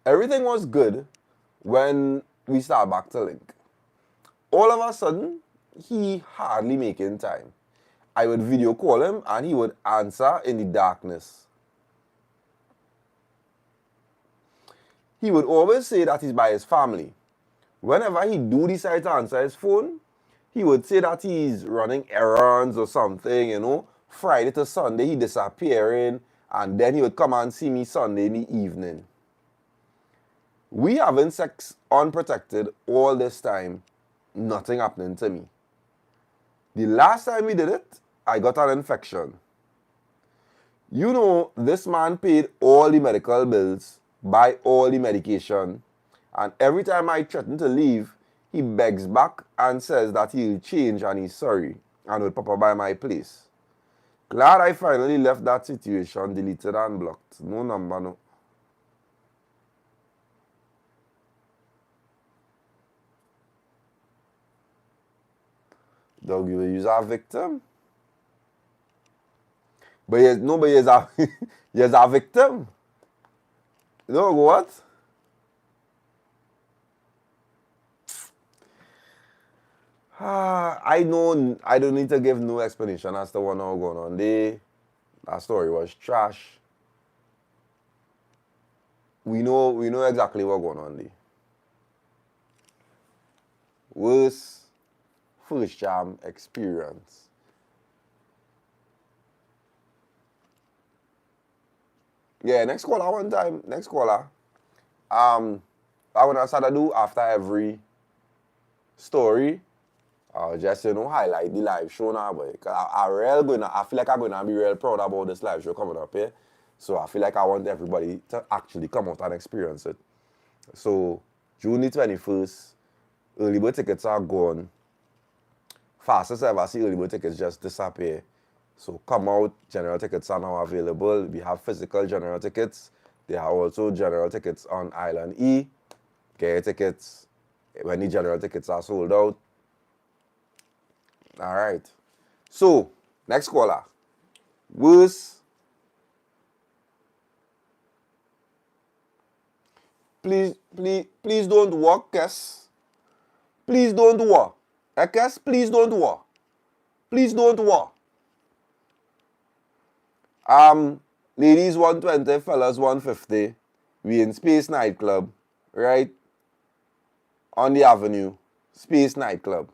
Speaker 1: Everything was good when we started back to link. All of a sudden, he hardly making time. I would video call him and he would answer in the darkness. He would always say that he's by his family. Whenever he do decide to answer his phone, he would say that he's running errands or something, you know. Friday to Sunday, he disappearing, and then he would come and see me Sunday in the evening. We having sex unprotected all this time, nothing happening to me. The last time we did it, I got an infection. You know, this man paid all the medical bills, buy all the medication, and every time I threaten to leave, he begs back and says that he'll change and he's sorry and will pop up by my place. Glad I finally left that situation, deleted and blocked. No number, no. Dog, you will use a victim? But he's a, he's a victim. No, what? I know I don't need to give no explanation as to what now going on there. That story was trash. We know exactly what's going on there. Worst first jam experience. Yeah, next caller one time. Next caller. I want to start to do after every story. Just highlight the live show now, boy. Cause I feel like I'm gonna be real proud about this live show coming up here. So I feel like I want everybody to actually come out and experience it. So June the 21st, early bird tickets are gone. Fastest ever see early bird tickets just disappear. So come out, general tickets are now available. We have physical general tickets. There are also general tickets on Island E. Get your tickets when the general tickets are sold out. All right. So, next caller. Worst. Please don't walk, Kes. Please don't walk. Kes, please don't walk. Please don't walk. Ladies 120, fellas 150. We in Space Nightclub, right? On the avenue. Space Nightclub,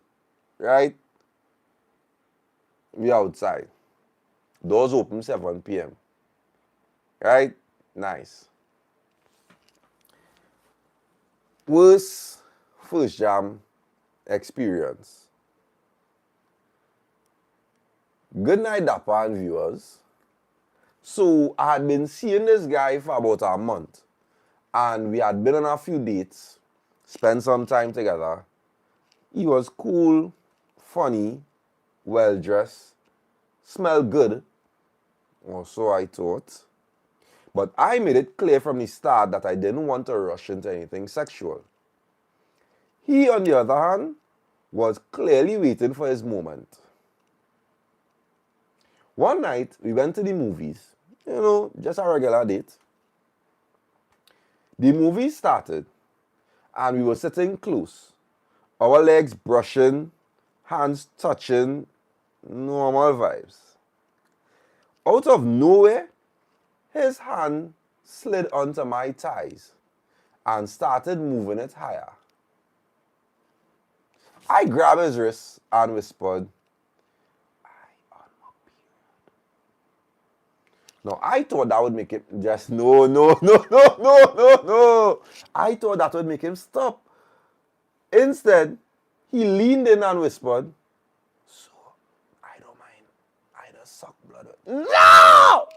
Speaker 1: right? We outside. Doors open 7 p.m. Right? Nice. Worst first jam experience. Good night, Dappa and viewers. So, I had been seeing this guy for about a month. And we had been on a few dates. Spent some time together. He was cool, funny, well-dressed, smelled good, or so I thought. But I made it clear from the start that I didn't want to rush into anything sexual. He, on the other hand, was clearly waiting for his moment. One night, we went to the movies. Just a regular date. The movie started, and we were sitting close. Our legs brushing, hands touching, normal vibes. Out of nowhere, his hand slid onto my thighs and started moving it higher. I grabbed his wrist and whispered, "I on my period." Now, I thought that would make him just, no. I thought that would make him stop. Instead, he leaned in and whispered, "So, I don't mind. I just suck blood." No!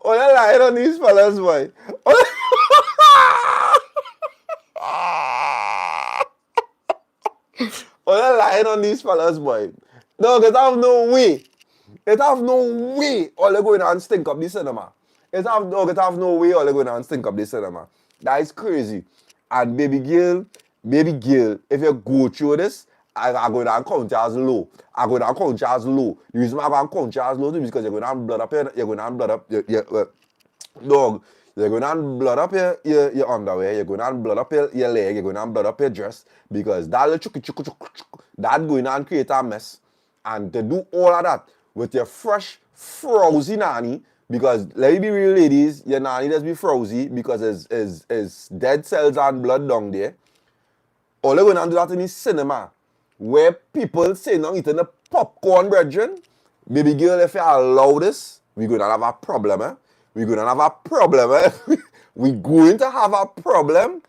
Speaker 1: Oh, you're lying on these fellas, boy. relying on these fellas, boy. No, it have no way. It have no way all they going and stink up the cinema. It have no way all they going and stink up the cinema. That is crazy. And baby girl, if you go through this, I go down count you as low. I go down count you as low. The reason why I go count you as low is because you're going to blood up you're going to blood up dog. You're going to blood up your underwear, you're going to blood up your leg, you're going to blood up your dress, because that little that going to create a mess. And to do all of that with your fresh, frozen nanny, because let me be real, ladies, your nanny does be frozen because it's dead cells and blood down there. All they're going to do that in the cinema, where people say now eating the popcorn, brethren. Baby girl, if you allow this, we're going to have a problem, eh? We're going to have a problem, eh? We're going to have a problem.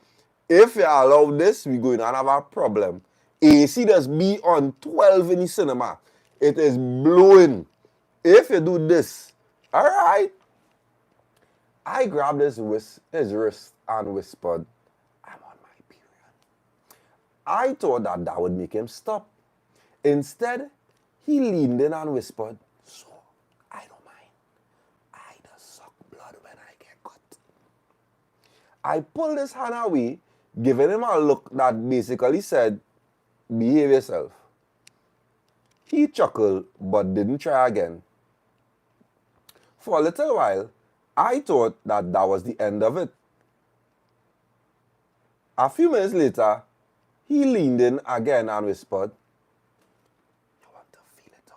Speaker 1: If you allow this, we're going to have a problem. AC does be on 12 in the cinema. It is blowing. If you do this, all right. I grabbed his wrist and whispered, I'm on my period. I thought that would make him stop. Instead, he leaned in and whispered, so, I don't mind. I just suck blood when I get cut. I pulled his hand away, giving him a look that basically said, behave yourself. He chuckled, but didn't try again. For a little while, I thought that was the end of it. A few minutes later, he leaned in again and whispered, you want to feel it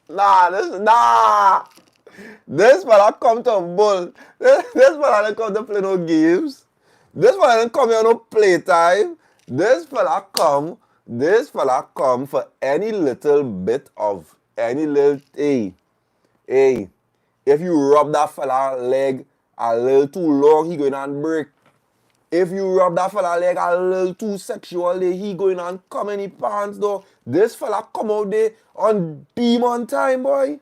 Speaker 1: over? Nah. This fella come to bull. This fella didn't come to play no games. This fella didn't come here no playtime. This fella come for any little bit of any little thing. Hey, if you rub that fella leg a little too long, he going and break. If you rub that fella leg a little too sexually, he going and come in his pants though. This fella come out there on beam on time, boy.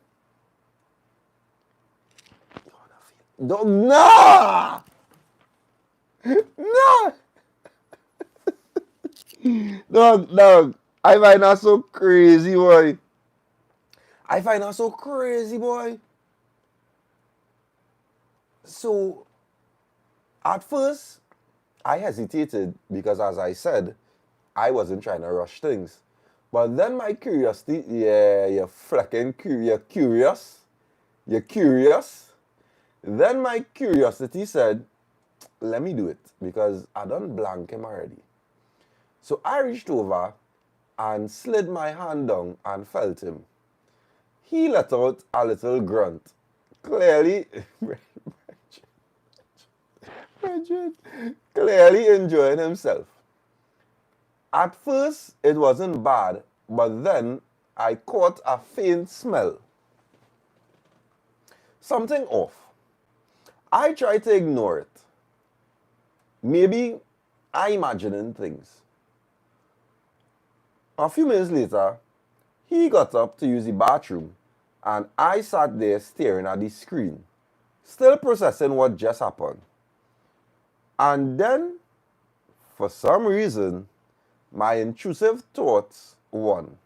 Speaker 1: Nah! Nah! Dog, I find that so crazy, boy. So, at first, I hesitated because, as I said, I wasn't trying to rush things. But then my curiosity, you're curious. Then my curiosity said, let me do it, because I done blank him already. So I reached over and slid my hand down and felt him. He let out a little grunt, clearly enjoying himself. At first, it wasn't bad, but then I caught a faint smell. Something off. I tried to ignore it. Maybe I imagining things. A few minutes later, he got up to use the bathroom, and I sat there staring at the screen, still processing what just happened. And then, for some reason, my intrusive thoughts won.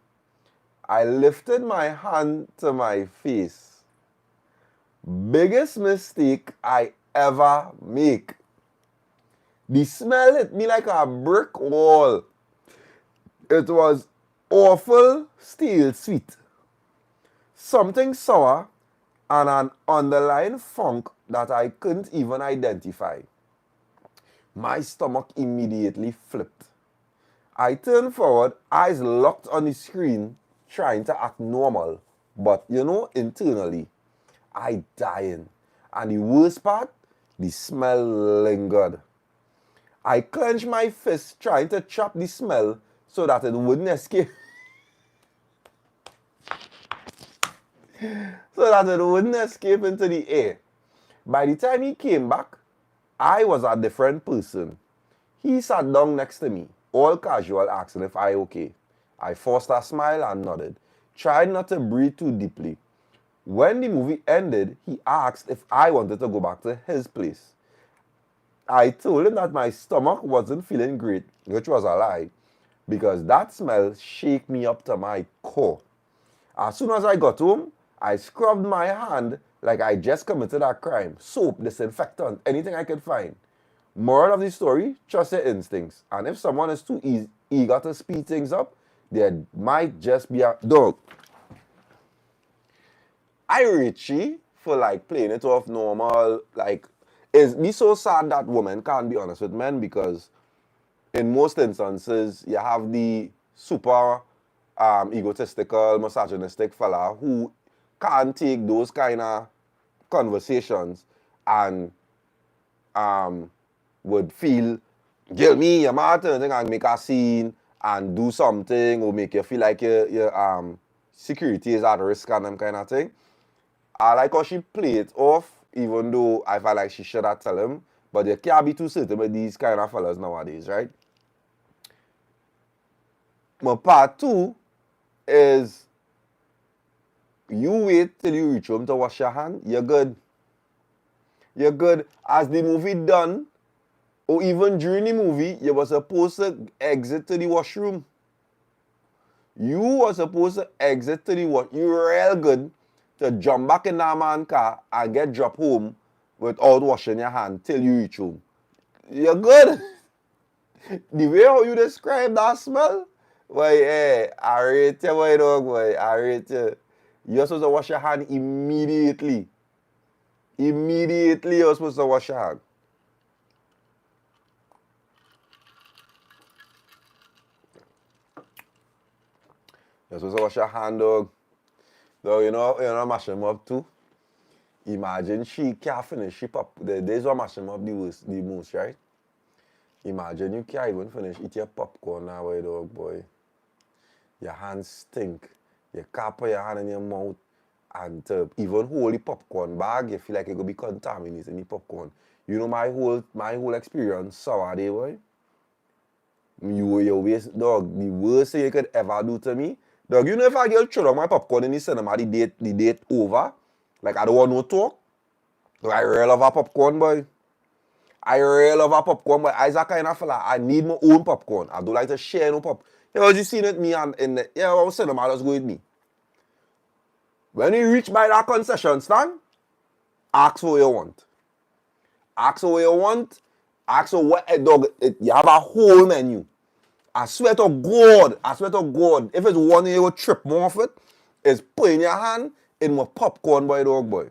Speaker 1: I lifted my hand to my face. Biggest mistake I ever make. The smell hit me like a brick wall. It was awful steel sweet. Something sour and an underlying funk that I couldn't even identify. My stomach immediately flipped. I turned forward, eyes locked on the screen, trying to act normal. But, internally, I dying. And the worst part, the smell lingered. I clenched my fist, trying to trap the smell so that it wouldn't escape. Into the air. By the time he came back, I was a different person. He sat down next to me, all casual, asking if I okay. I forced a smile and nodded, tried not to breathe too deeply. When the movie ended, he asked if I wanted to go back to his place. I told him that my stomach wasn't feeling great, which was a lie, because that smell shake me up to my core. As soon as I got home, I scrubbed my hand like I just committed a crime. Soap, disinfectant, anything I could find. Moral of the story, trust your instincts. And if someone is too eager to speed things up, there might just be a dog. I Richie for like playing it off normal. Like, it's me so sad that women can't be honest with men, because in most instances you have the super egotistical, misogynistic fella who can't take those kind of conversations and would feel, kill me, your mother, and make a scene and do something, or make you feel like your security is at risk and them kind of thing. I like how she played it off, even though I felt like she should have tell him. But you can't be too certain with these kind of fellas nowadays, right? But part two is, you wait till you reach home to wash your hand, you're good. You're good. As the movie done, or even during the movie, you were supposed to exit to the washroom. You were supposed to exit to the washroom. You were real good to jump back in that man's car and get dropped home without washing your hand till you reach home. You're good. The way how you describe that smell, boy, hey, I rate you, boy, dog, boy. I rate you. You're supposed to wash your hand immediately. Immediately, you're supposed to wash your hand. You're supposed to wash your hand, dog. Dog, you know, mash them up too. Imagine she can't finish she pop. There's what mash them up the most, right? Imagine you can't even finish eat your popcorn now, boy, dog, boy. Your hands stink. You can't put your hand in your mouth, and to even hold the popcorn bag, you feel like it could be contaminated in the popcorn. You know my whole experience sour day, boy. Your waste, dog. The worst thing you could ever do to me, dog. You know if I get throw down my popcorn in the cinema, the date over. Like I don't want no talk. Dog, I really love a popcorn, boy. I really love a popcorn, but I that kind of fella. I need my own popcorn. I don't like to share no pop. You know, you seen it me and in the I was cinema, just go with me. When you reach by that concession stand, ask for what you want. Ask for what you want. Ask for what dog. You have a whole menu. I swear to God, if it's one you will trip more of it, is putting your hand in my popcorn, boy, dog, boy.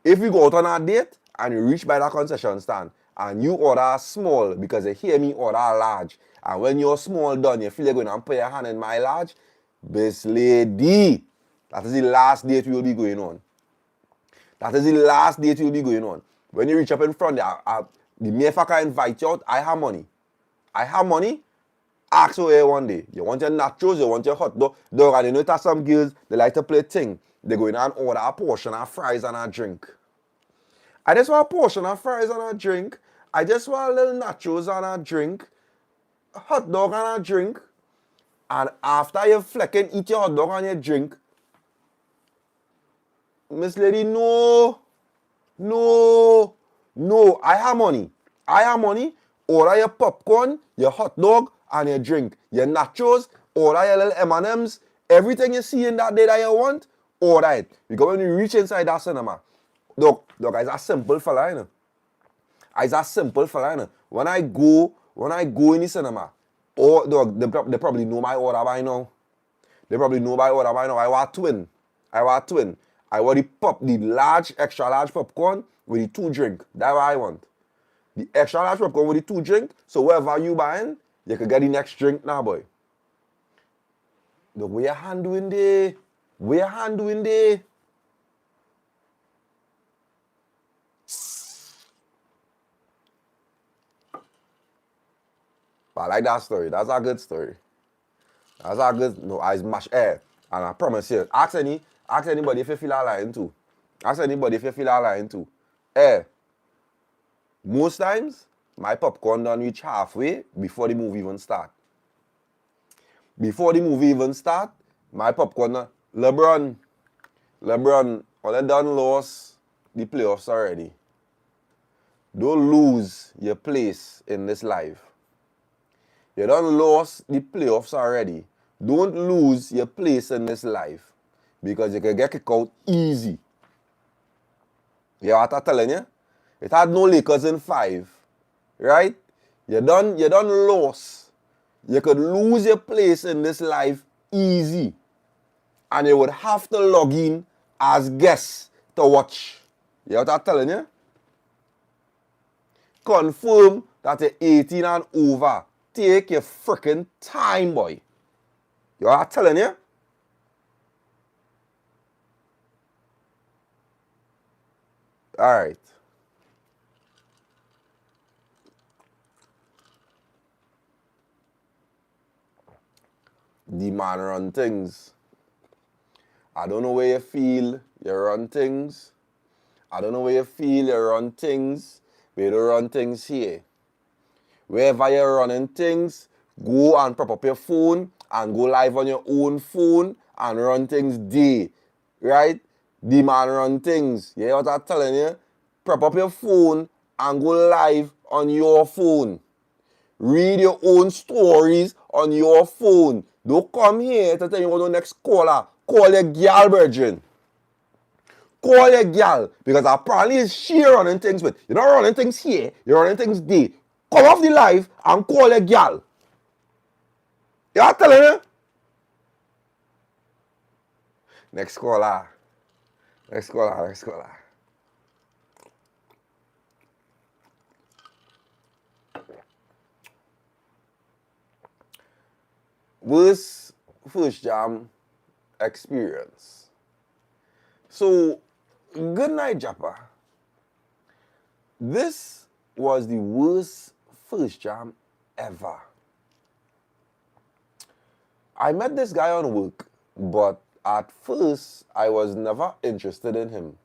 Speaker 1: If you go out on a date and you reach by that concession stand and you order small because you hear me order large, and when you're small done, you feel like going and put your hand in my large, this lady, that is the last date we will be going on. That is the last date we will be going on. When you reach up in front there, the mere fact I invite you out, I have money. Ask away one day. You want your nachos, you want your hot dog. Dog, and you know that some girls, they like to play thing. They go in and order a portion of fries and a drink. I just want a portion of fries and a drink. I just want a little nachos and a drink. A hot dog and a drink. And after you flecking eat your hot dog and your drink, Miss Lady, no. I have money. Order your popcorn, your hot dog, and your drink. Your nachos, order your little M&Ms. Everything you see in that day that you want, order it. Because when you reach inside that cinema, dog, it's a simple fella, you know. When I go in the cinema, or dog, they probably know my order by now. I want twin. I want the extra large popcorn with the 2 drink. That's what I want. The extra large popcorn with the 2 drink. So wherever you buying, you can get the next drink now, boy. Look, where your hand doing there? But I like that story. That's a good story. No, I smash air. And I promise you, ask anybody if you feel lying too. Most times, my popcorn don't reach halfway before the movie even start. My popcorn, LeBron, all they done lost the playoffs already. don't lose your place in this life. You done lost the playoffs already. Don't lose your place in this life because you can get kicked out easy. You know what I'm telling you? It had no Lakers in 5, right? You done lost. You could lose your place in this life easy. And you would have to log in as guests to watch. You know what I'm telling you? Confirm that you're 18 and over. Take your freaking time, boy. You know what I'm telling you? Alright. The man run things. I don't know where you feel you run things. I don't know where you feel you run things. But you don't run things here. Wherever you're running things, go and prop up your phone and go live on your own phone and run things there. Right? The man run things. You hear what I'm telling you? Prop up your phone and go live on your phone. Read your own stories on your phone. Don't come here to tell you what the next caller. Call your girl, virgin. Call your girl. Because apparently it's she running things with. You're not running things here. You're running things there. Come off the live and call your girl. You know what I'm telling you? Next caller. Next caller. Next caller. Worst first jam experience. So, good night, Jappa. This was the worst first jam ever. I met this guy on work, but at first I was never interested in him.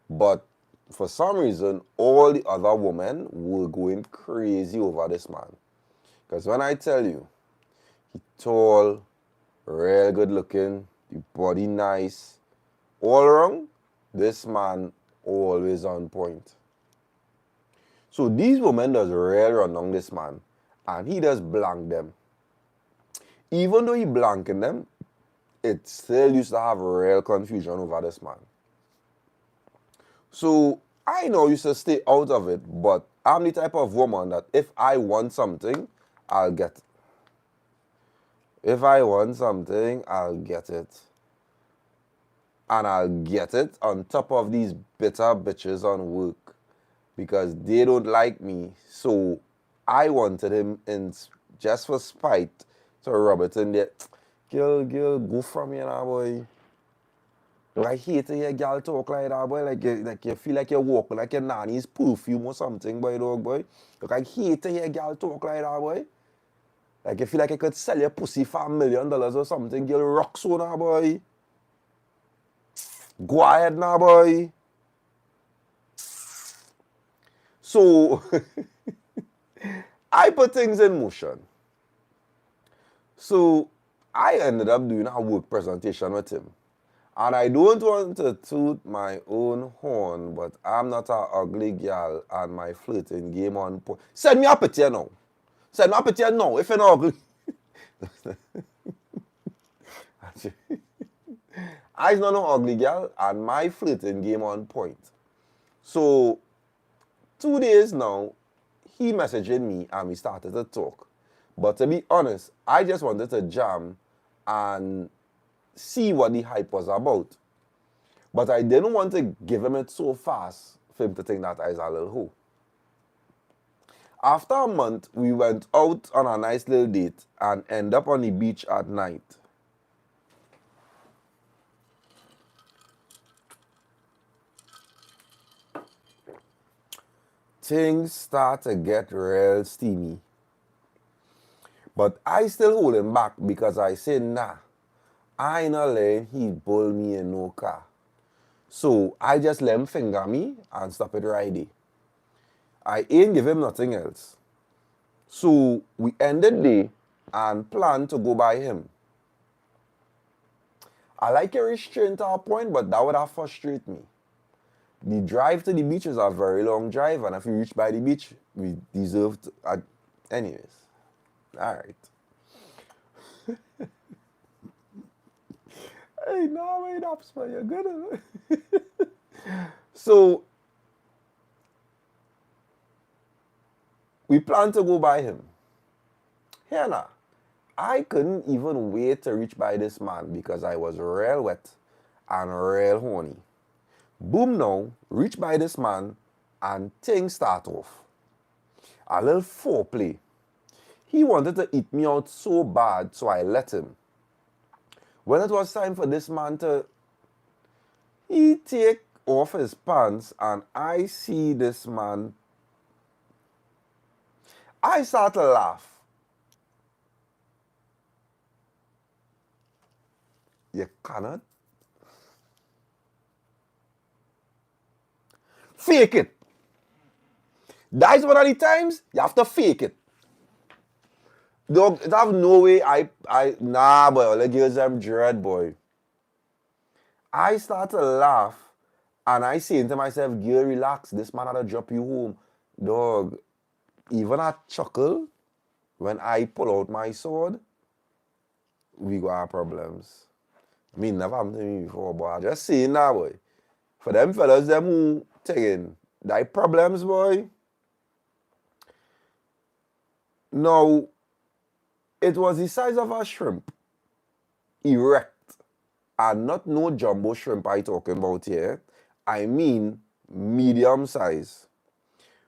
Speaker 1: But for some reason, all the other women were going crazy over this man. Because when I tell you, he tall, real good looking, the body nice, all around, this man always on point. So these women does real run on this man, and he does blank them. Even though he blanking them, it still used to have real confusion over this man. So I know used to stay out of it, but I'm the type of woman that if I want something, I'll get it. If I want something, I'll get it. And I'll get it on top of these bitter bitches on work because they don't like me. So I wanted him in just for spite to rub it in there. Girl, go from here now, boy. Look, I hate to hear girl talk like that, boy. Like you feel like you're walking like your nanny's perfume or something, boy, dog, boy. Look, I hate to hear girl talk like that, boy. Like you feel like you could sell your pussy for $1 million or something. Girl, rock so now, boy. Go ahead now, boy. So, I put things in motion. So, I ended up doing a work presentation with him. And I don't want to toot my own horn, but I'm not an ugly girl and my flirting game on point. Send me a picture now. Send me a picture now if you're not ugly. I's not no ugly girl and my flirting game on point. So 2 days now, he messaging me and we started to talk. But to be honest, I just wanted to jam and see what the hype was about. But I didn't want to give him it so fast for him to think that I was a little hoe. After a month, we went out on a nice little date and end up on the beach at night. Things start to get real steamy. But I still hold him back because I say, nah, I ain't not letting he bull me in no car. So I just let him finger me and stop it right there. I ain't give him nothing else. So we ended day and planned to go by him. I like your restraint to a point, but that would have frustrated me. The drive to the beach is a very long drive, and if we reach by the beach, we deserve to. Anyways, all right. Hey, no, wait up, man. You're good. So we plan to go by him. Here now, I couldn't even wait to reach by this man because I was real wet and real horny. Boom now, reach by this man and things start off. A little foreplay. He wanted to eat me out so bad, so I let him. When it was time for this man to, he take off his pants and I see this man. I start to laugh. You cannot fake it. That's one of the times you have to fake it. Dog, it have no way nah boy, all the girls them dread boy. I start to laugh and I say to myself, girl, relax, this man had to drop you home. Dog, even a chuckle when I pull out my sword, we got our problems. I mean, never happened to me before, but I just saying now, boy. For them fellas, them who taking thy problems, boy. Now, it was the size of a shrimp, erect, and not no jumbo shrimp I talking about here. I mean medium size.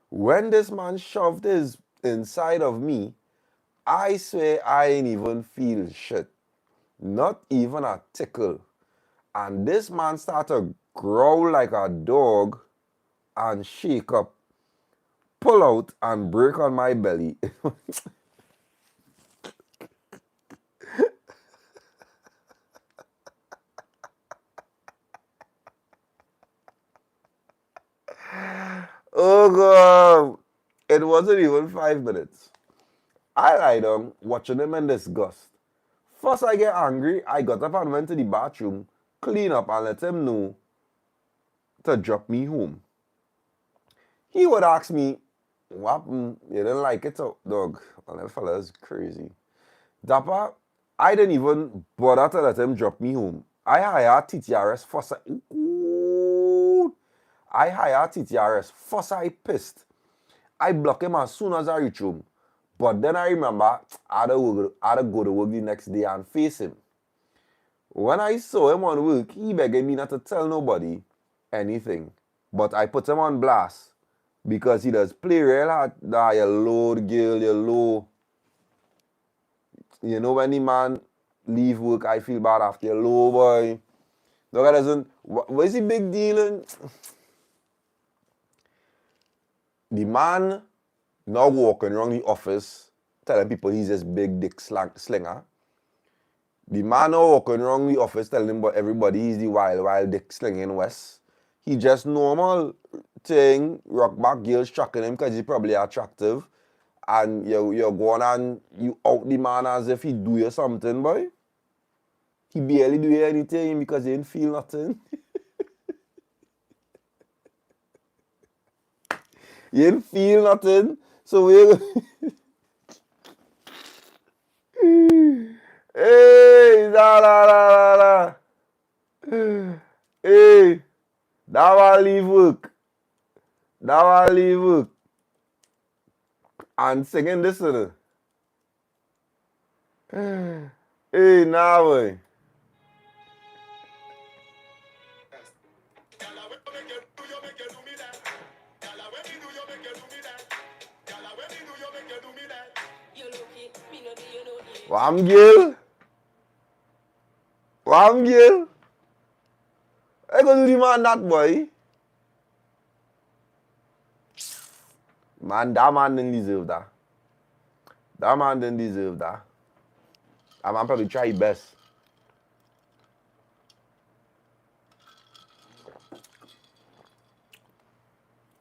Speaker 1: When this man shoved his inside of me, I swear I ain't even feel shit. Not even a tickle. And this man started to growl like a dog and shake up, pull out and break on my belly. Oh God. It wasn't even 5 minutes. I lie down watching him in disgust. First I get angry, I got up and went to the bathroom, clean up and let him know to drop me home. He would ask me, what happened? You didn't like it, dog? And that fella is crazy. Dappa, I didn't even bother to let him drop me home. I hired TTRS first. I hired TTRS first. I pissed. I block him as soon as I reach home. But then I remember I had to go to work the next day and face him. When I saw him on work, he begged me not to tell nobody anything. But I put him on blast because he does play real hard. Nah, you low, girl, you low. You know when the man leave work, I feel bad after you low, boy. Look at doesn't. What is the big deal? The man now walking around the office telling people he's this big dick slinger. The man now walking around the office telling everybody he's the wild dick slinging West. He just normal thing, rock back girls tracking him because he's probably attractive. And you're going and you out the man as if he do you something, boy. He barely do anything because he didn't feel nothing. He didn't feel nothing. So we hey, la. Hey, that one leave work. And singing this to her. Hey, nah, boy. Wham girl. I go do the man that, boy. Man, that man didn't deserve that. That man didn't deserve that. That man probably try his best.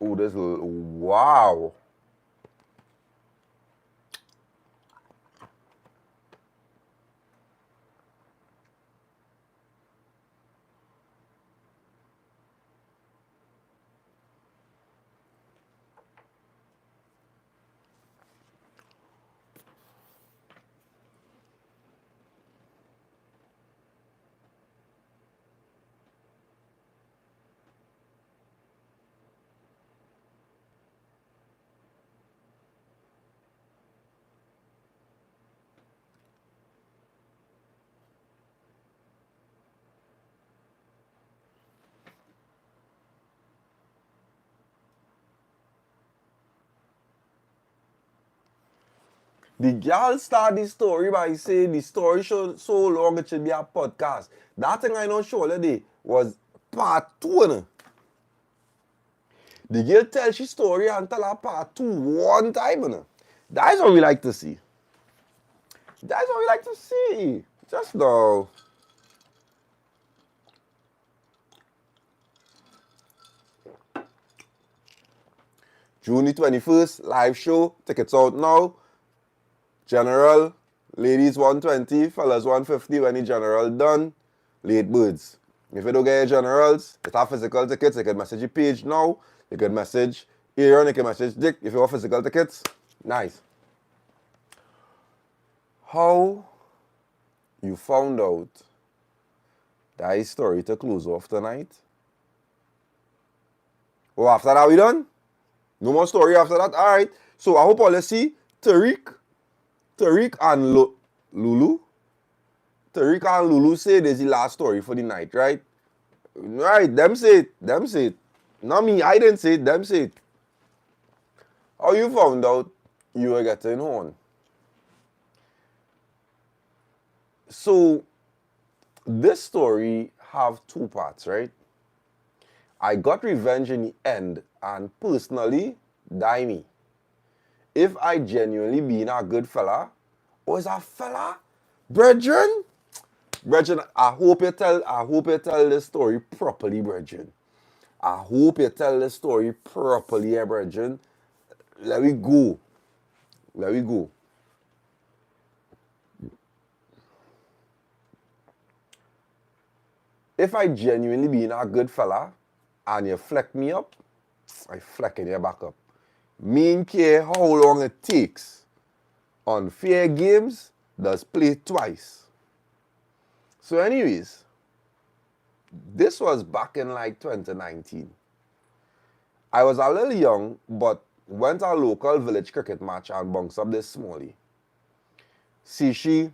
Speaker 1: Oh, this wow. The girl start the story by saying the story so long it should be a podcast. That thing I know show today was part 2. You know? The girl tell she story and tell her part 2 one time. You know? That's what we like to see. That's what we like to see. Just now. June the 21st, live show. Tickets out now. General, ladies 120, fellas 150 when the general done. Late birds. If you don't get your generals, it have physical tickets. You can message your page now. You can message Aaron, you can message Dick if you want physical tickets. Nice. How you found out that is story to close off tonight? Oh, after that we done? No more story after that? Alright. So I hope all you see Tariq and Lulu. Tariq and Lulu say this is the last story for the night, right? Right, them say it. Not me, I didn't say it, them say it. How you found out you were getting on? So, this story have 2 parts, right? I got revenge in the end, and personally, die me. If I genuinely been a good fella, was a fella, brethren, I hope you tell this story properly, brethren. I hope you tell the story properly, brethren. Let we go. If I genuinely been a good fella and you fleck me up, I flecking you back up. Me care how long it takes. Unfair games does play twice. So anyways, this was back in like 2019. I was a little young, but went to a local village cricket match and bunks up this smallie. See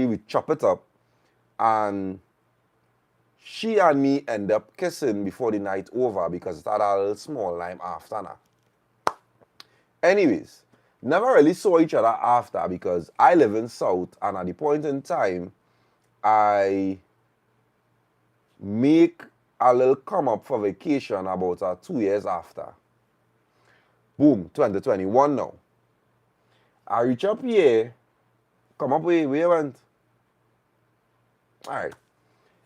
Speaker 1: we chop it up, and she and me end up kissing before the night over because it had a little small time after now. Anyways, never really saw each other after because I live in South, and at the point in time, I make a little come up for vacation about 2 years after. Boom, 2021 now. I reach up here, come up where you went? Alright.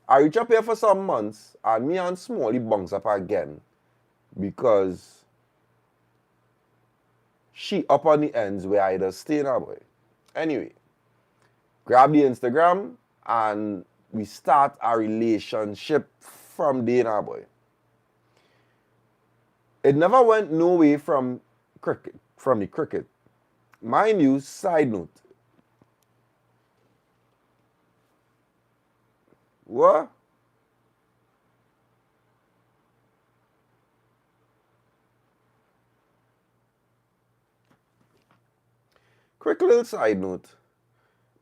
Speaker 1: I reach up here for some months, and me and Smalley bunks up again because she up on the ends where I just stay now, boy. Anyway, grab the Instagram and we start a relationship from there now, boy. It never went no way from the cricket. Mind you, side note. What? Quick little side note.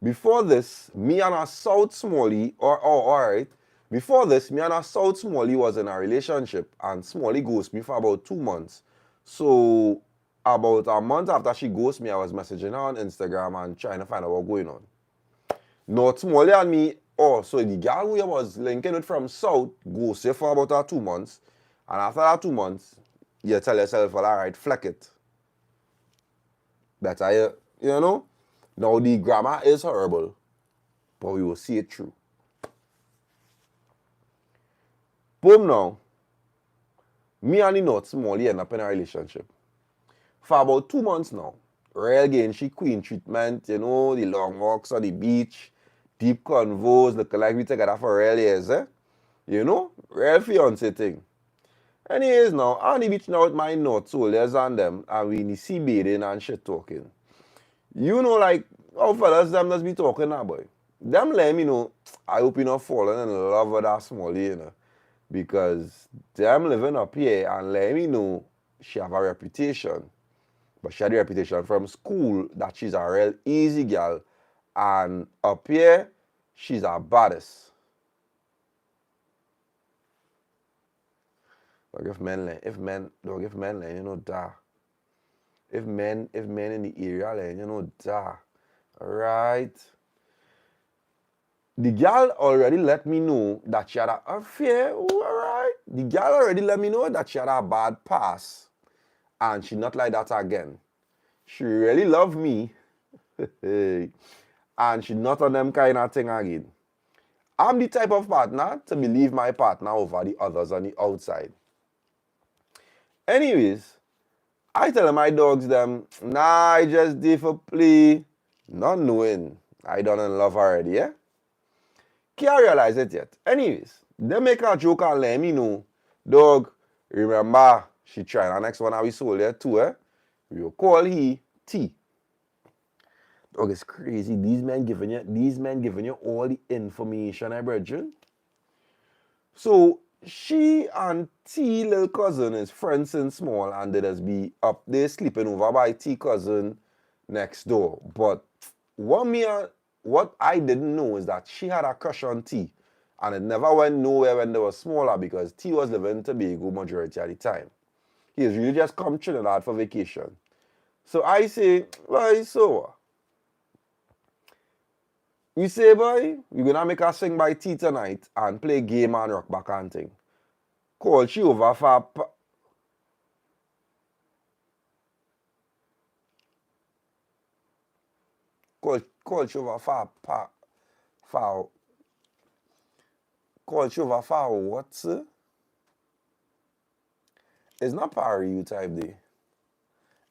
Speaker 1: Before this, me and a South Smalley, alright. Before this, me and a South Smalley was in a relationship, and Smalley ghosted me for about 2 months. So, about a month after she ghosted me, I was messaging her on Instagram and trying to find out what's going on. Not Smalley and me, so the girl who I was linking with from South ghosted for about 2 months. And after that 2 months, you tell yourself, well, alright, fleck it. Better, you know? Now, the grammar is horrible, but we will see it through. Boom now. Me and the North Smalley end up in a relationship. For about 2 months now. Real getting she queen treatment, you know, the long walks on the beach, deep convos, looking like we together for real years, eh? You know, real fiancé thing. Anyways now, on the beach now with my North soldiers and them, and we in the sea bathing and shit talking. You know, like, how fellas them just be talking now, boy. Them let me know, I hope you're not falling in love with that Smalley, you know. Because them living up here and let me know she have a reputation. But she had a reputation from school that she's a real easy girl. And up here, she's a baddest. Don't give men line, you know that. If men in the area, like, you know, da. Alright. The girl already let me know that she had an affair. Alright. The girl already let me know that she had a bad past. And she not like that again. She really love me. And she not on them kind of thing again. I'm the type of partner to believe my partner over the others on the outside. Anyways, I tell my dogs them, nah, I just did for play. Not knowing I done in love already, yeah? Can't realize it yet. Anyways, they make a joke and let me know, dog, remember, she trying the next one that we sold there too, eh? We will call he T. Dog, it's crazy. These men giving you all the information, brethren. So she and T little cousin is friends since small, and they just be up there sleeping over by T cousin next door. But what I didn't know is that she had a crush on T, and it never went nowhere when they were smaller because T was living in Tobago majority of the time. He has really just come Trinidad for vacation. So I say, well, so we say, boy, we're gonna make a swing by T tonight and play game and rock back and thing. Call she over for call she over for call she over for what, sir? It's not party you type day.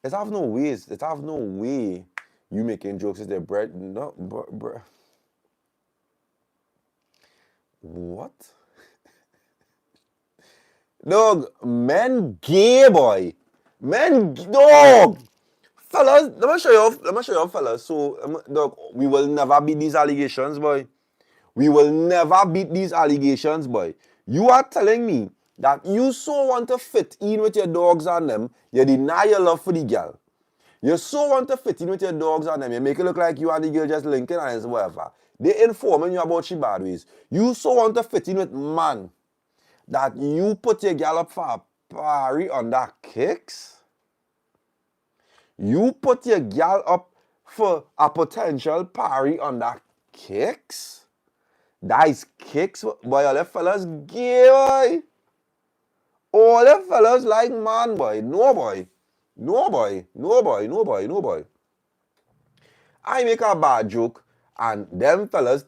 Speaker 1: It have no ways. It have no way you making jokes is their bread. No, what? Dog, men gay, boy. Men, dog. Fellas, let me show you, fellas. So, dog, we will never beat these allegations, boy. We will never beat these allegations, boy. You are telling me that you so want to fit in with your dogs and them, you deny your love for the girl. You so want to fit in with your dogs and them, you make it look like you and the girl just linking and whatever. They informing you about she bad ways. You so want to fit in with man that you put your girl up for a party on that kicks. You put your girl up for a potential party on that kicks. That is kicks, boy. All the fellas gay, boy. All the fellas like man, boy. No, boy. No, boy. No, boy. No, boy. No, boy. I make a bad joke, and them fellas.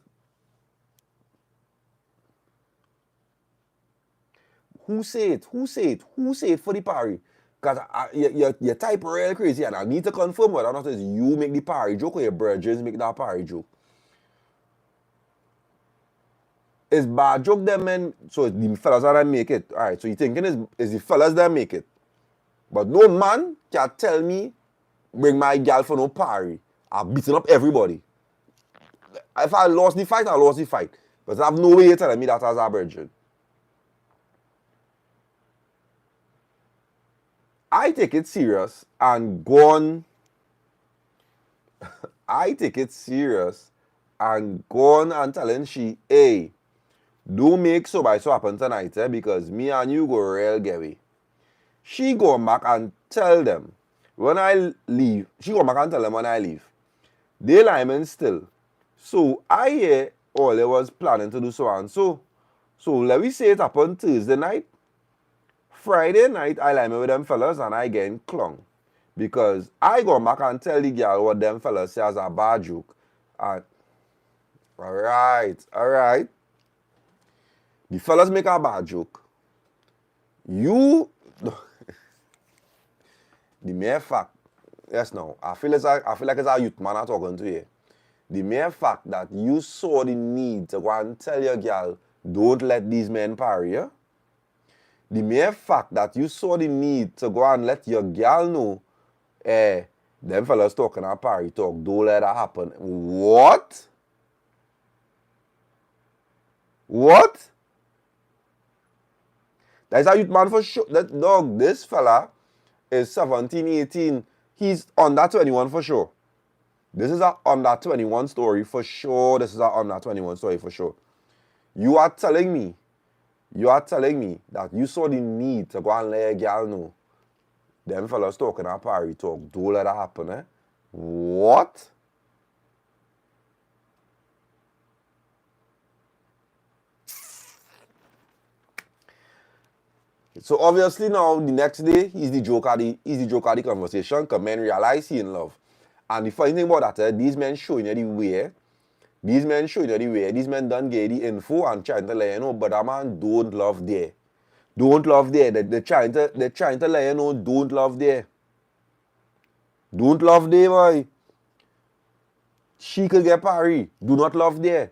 Speaker 1: Who say it? Who say it? Who say it for the party? Because you type real crazy, and I need to confirm whether or not it's you make the party joke or your brothers make that party joke. It's bad joke them men, so the fellas that make it. Alright, so you thinking is the fellas that make it. But no man can tell me bring my girl for no party. I'm beating up everybody. If I lost the fight, I lost the fight. But I have no way of telling me that as a virgin. I take it serious and gone. I take it serious and gone and telling she, hey, don't make so by so happen tonight, because me and you go real gay. She go back and tell them when I leave. She go back and tell them when I leave. They lying still. So I hear all they was planning to do so and so. So let me say it happened Thursday night. Friday night I lie with them fellas and I getting clung. Because I go back and tell the girl what them fellas say as a bad joke. And alright. The fellas make a bad joke. You the mere fact, yes now, I feel like it's a youth man I'm talking to you. The mere fact that you saw the need to go and tell your girl, don't let these men party, yeah? The mere fact that you saw the need to go and let your girl know, them fellas talking at party talk, don't let that happen. What? What? That's a youth man for sure. That dog, this fella is 17, 18. He's under 21 for sure. This is a under 21 story for sure. This is a under 21 story for sure. You are telling me that you saw the need to go and let a girl know Them fellas talking a party talk. Don't let that happen, eh? What? So obviously now the next day he's the joke of the conversation because men realize he in love. And the funny thing about that, these men showing you the way. These men showing you the way. These men done get the info and trying to let you know, but that man don't love there. Don't love there. They're trying to let you know don't love there. Don't love there, boy. She could get parried. Do not love there.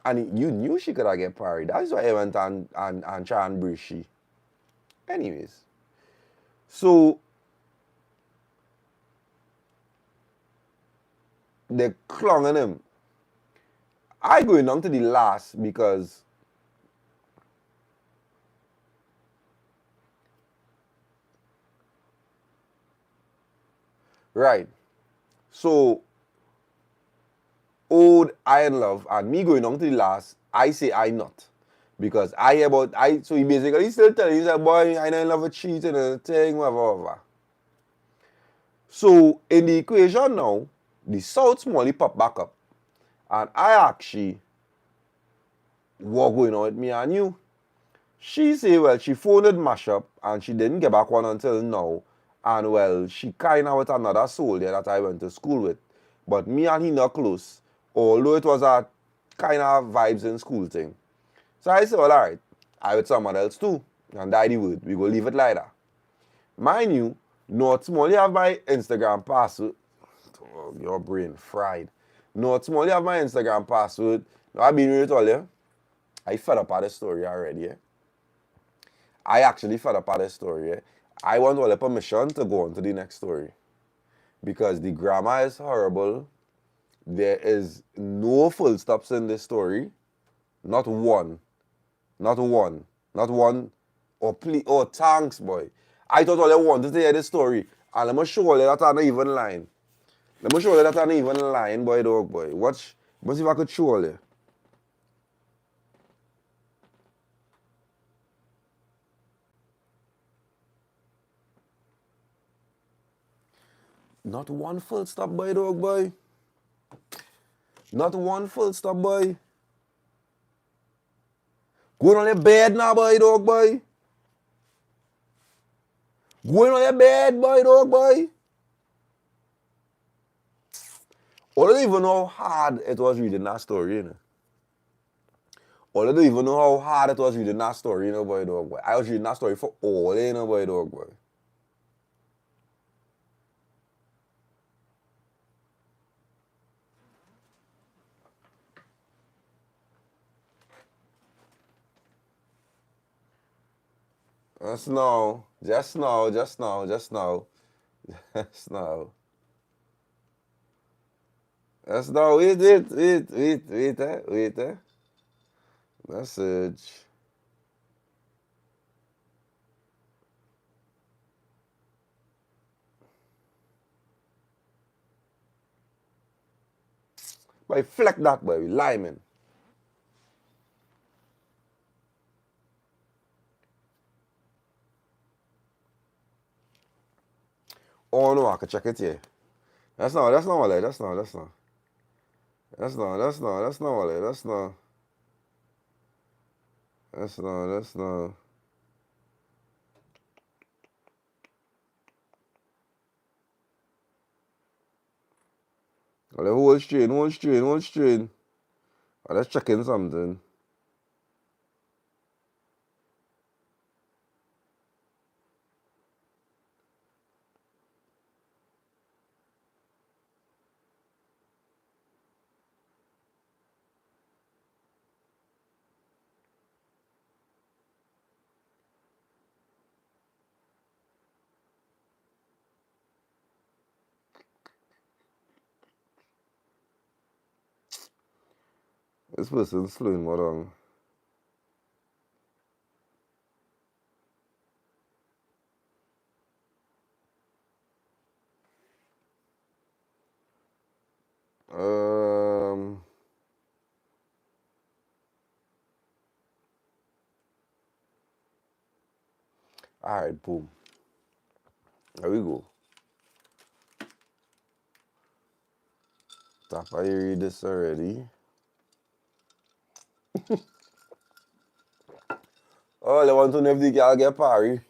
Speaker 1: And you knew she could have get parried. That's why I went and try and breach she. Anyways. So they clung on him. I going on to the last because right. So old I in love and me going on to the last, I say I not. Because so he basically still telling you that boy I not in love with cheating and thing, whatever. So in the equation now, the South Smalley pop back up. And I actually what going on with me and you. She say, well, she phoned mash up and she didn't get back one until now. And well, she kind of with another soul there that I went to school with. But me and he not close, although it was a kind of vibes in school thing. So I said, well, all right, I with someone else too. And die the word. We go leave it like that. Mind you, not small, you have my Instagram password. Oh, your brain fried. Not small, you have my Instagram password. Now, I've been real tell you. I fed up at the story already. I actually fed up at the story. I want all the permission to go on to the next story. Because the grammar is horrible. There is no full stops in this story. Not one. Not one. Not one. Oh, please. Oh, thanks, boy. I thought all I wanted to hear this story. And let me show you that I'm not even lying. Let me show you that I'm not even lying, boy, dog, boy. Watch. Let's see if I could show you. Not one full stop, boy, dog, boy. Not one full stop, boy. Going on your bed now, boy, dog, boy. Going on your bed, boy, dog, boy. I don't even know how hard it was reading that story, you know. I don't even know how hard it was reading that story, you know, boy, dog, boy. I was reading that story for all, you know, boy, dog, boy. Just now, just now, just now, just now, just now. Just now, wait, Message. Boy, fleck that, boy, Lyman. Oh, no, I can check it here. That's not what I, that's not what I, that's not. Well, hold strain. Let's check in something. This person's slowing more down. All right, boom. There we go. Dappa, you read this already? Oh, they want to know if the girl get parry.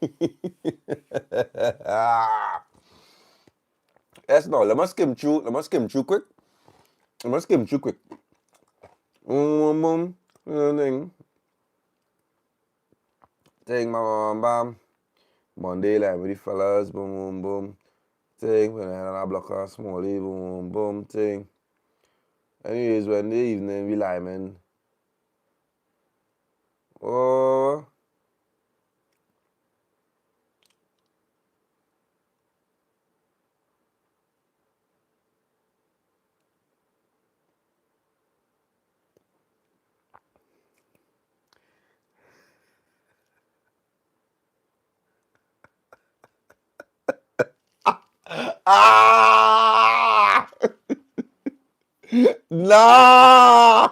Speaker 1: Yes, no, let me skim through quick. Boom, boom, boom, thing, bam, bam. Monday, like with the fellas, boom, boom, boom. Thing, when I block a smallie, boom, boom, boom, thing. Anyways, when the evening, we lie, man. Oh. Ah! Nah!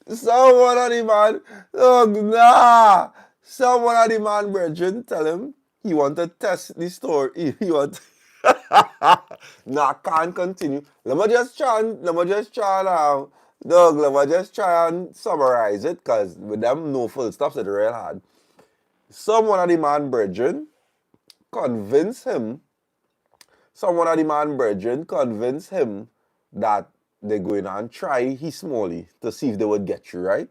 Speaker 1: Someone on the man, oh nah! Someone on the man, brethren, tell him he want to test the story. He want. Nah, can't continue. Let me just try now. Doug, let me just try and summarize it, because with them no full stops, it's real hard. Someone of the man, brethren, convince him. Someone of the man, brethren, convince him that they're going and try his smallie to see if they would get you, right?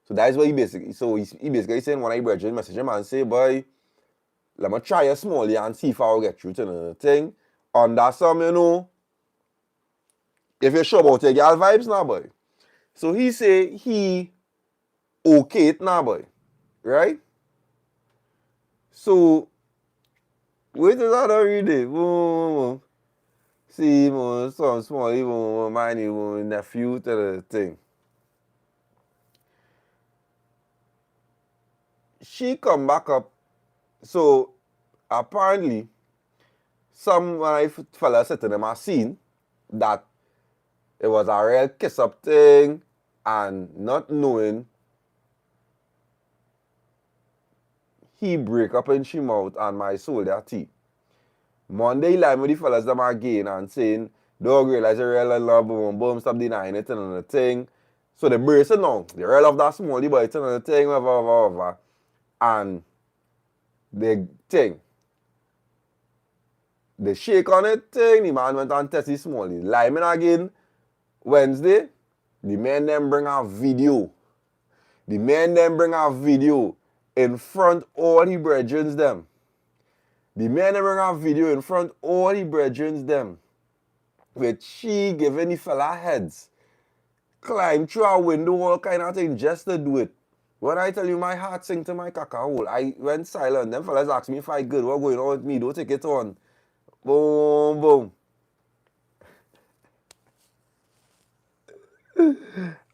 Speaker 1: So that's what he basically, he basically saying one of the brethren message him and say, boy, let me try a smallie and see if I'll get you to the thing. Under some, if you're sure about your girl vibes now, boy. So he say he okay it now, boy. Right? So, wait till I don't read it. Boom. See, some small, even my nephew to the thing. She come back up. So, apparently, some fella said to them, I seen that it was a real kiss up thing, and not knowing, he break up in she mouth and my soul their teeth. Monday, line with the fellas them again and saying, don't realize you're real love, boom, boom, stop denying it and the thing. So they brace it now. They real love that small, but it's another thing, whatever. And the thing, the shake on it thing, the man went and test his small. Lyman again, Wednesday, the men them bring a video. The men them bring a video in front all the brethren them. The men them bring a video in front all the brethren them. With she giving the fella heads. Climb through a window, all kind of thing, just to do it. When I tell you my heart sink to my caca hole, I went silent. Them fellas asked me if I good. What going on with me? Don't take it on. Boom, boom.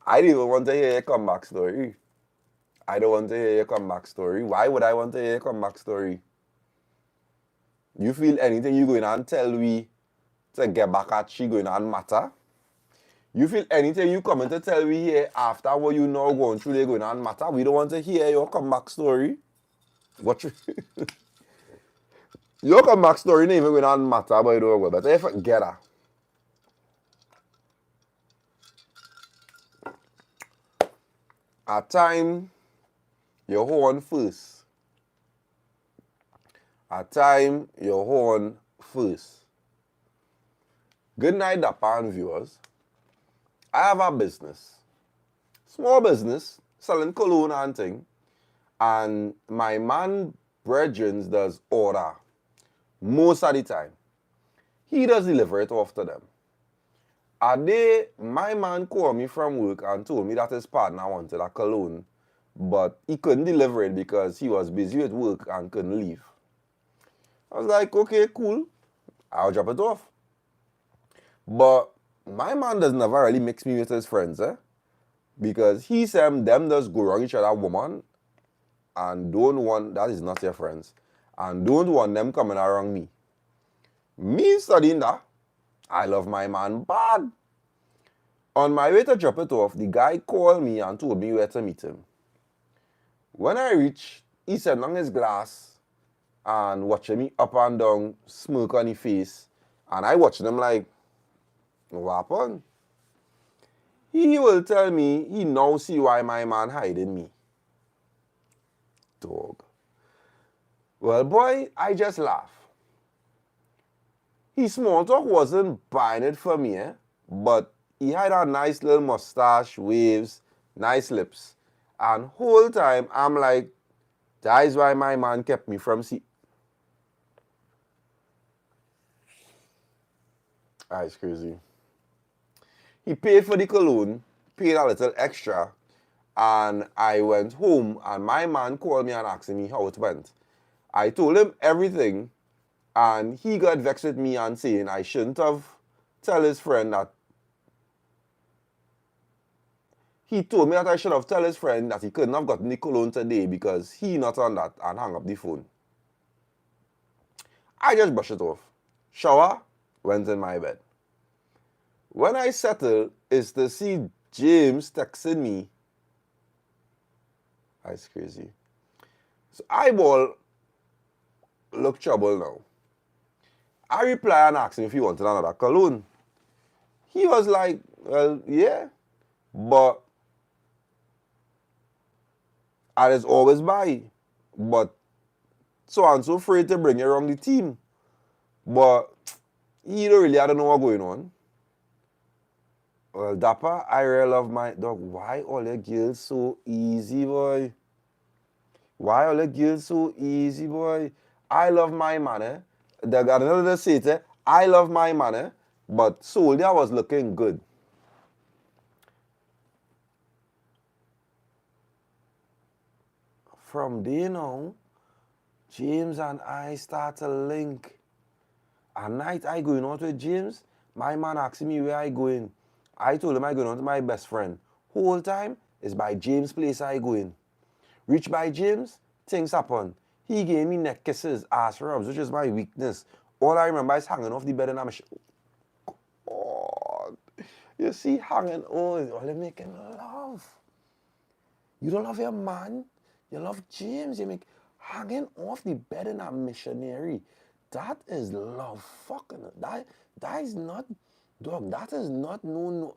Speaker 1: I didn't even want to hear your comeback story. I don't want to hear your comeback story. Why would I want to hear your comeback story? You feel anything you going and tell me to get back at she going and matter? You feel anything you coming to tell me here after what you know going through they going on matter? We don't want to hear your comeback story. What you your comeback story ain't even going on matter, but you don't go. But if get her. At time your horn first. At time your horn first. Good night, Dappa viewers. I have a business. Small business, selling cologne and thing. And my man brethren does order most of the time. He does deliver it off to them. A day, my man called me from work and told me that his partner wanted a cologne, but he couldn't deliver it because he was busy with work and couldn't leave. I was like, okay, cool. I'll drop it off. But my man does never really mix me with his friends, because he said them does go around each other woman and don't want, that is not your friends, and don't want them coming around me. Me studying that, I love my man bad. On my way to drop it off, the guy called me and told me where to meet him. When I reached he sat on his glass and watching me up and down, smirk on his face. And I watching him like, what happened? He will tell me he now see why my man hiding me. Dog. Well, boy, I just laugh. His small talk wasn't buying it for me, but he had a nice little mustache, waves, nice lips. And whole time, I'm like, that is why my man kept me from see. That's crazy. He paid for the cologne, paid a little extra, and I went home, and my man called me and asked me how it went. I told him everything, and he got vexed with me and saying I shouldn't have tell his friend that. He told me that I should have tell his friend that he couldn't have gotten the cologne today because he not on that, and hung up the phone. I just brushed it off. Shower, went in my bed. When I settled, is to see James texting me. That's crazy. So eyeball look trouble now. I reply and asked him if he wanted another cologne. He was like, well, yeah, but I just always buy. But so and so afraid to bring you around the team. But he don't really, I don't know what's going on. Well, Dappa, I really love my dog. Why all your girls so easy, boy? Why all your girls so easy, boy? I love my man, They got another say it, I love my man, but Soldier was looking good. From there now, James and I start to link. At night, I going out with James. My man asking me where I going. I told him I going out with my best friend. Whole time is by James' place I going. Reach by James, things happen. He gave me neck kisses, ass rubs, which is my weakness. All I remember is hanging off the bed and I'm God. You see, hanging on, all you making love. You don't love your man, you love James. You make hanging off the bed in a missionary. That is love. Fucking that is not, dog. That is not no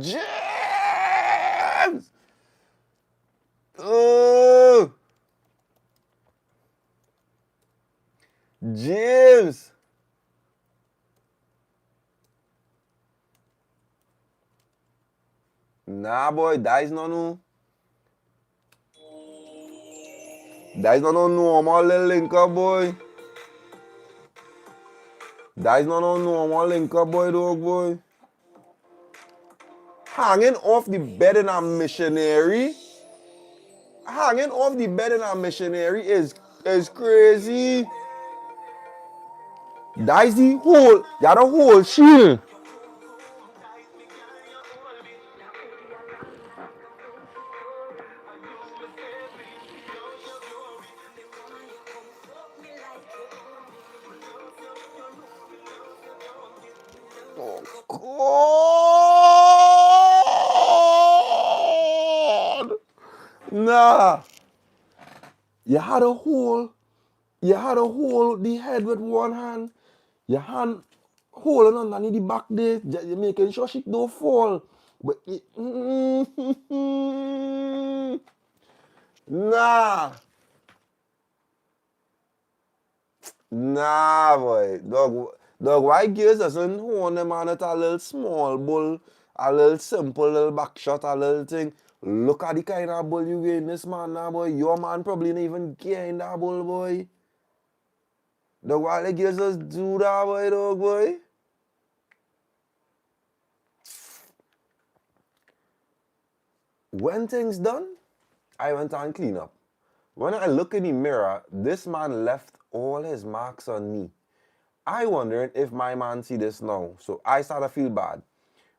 Speaker 1: James. Oh, James. Nah, boy, that is not no. That is not no normal little link up, boy. That is not no normal link up, boy, dog, boy. Hanging off the bed in a missionary. Hanging off the bed in a missionary is crazy. That is the whole, that the whole shield. Oh, God. Nah. You had a hold the head with one hand. Your hand holding underneath the back there. You're making sure she don't fall. But nah. Nah, boy. Dog, why girls doesn't hold them on at a little small bull, a little simple little back shot, a little thing. Look at the kind of bull you getting this man now, boy. Your man probably not even getting that bull, boy. Dog, why the girls just do that, boy, dog, boy? When things done, I went and clean up. When I look in the mirror, this man left all his marks on me. I wondering if my man see this now, so I started to feel bad.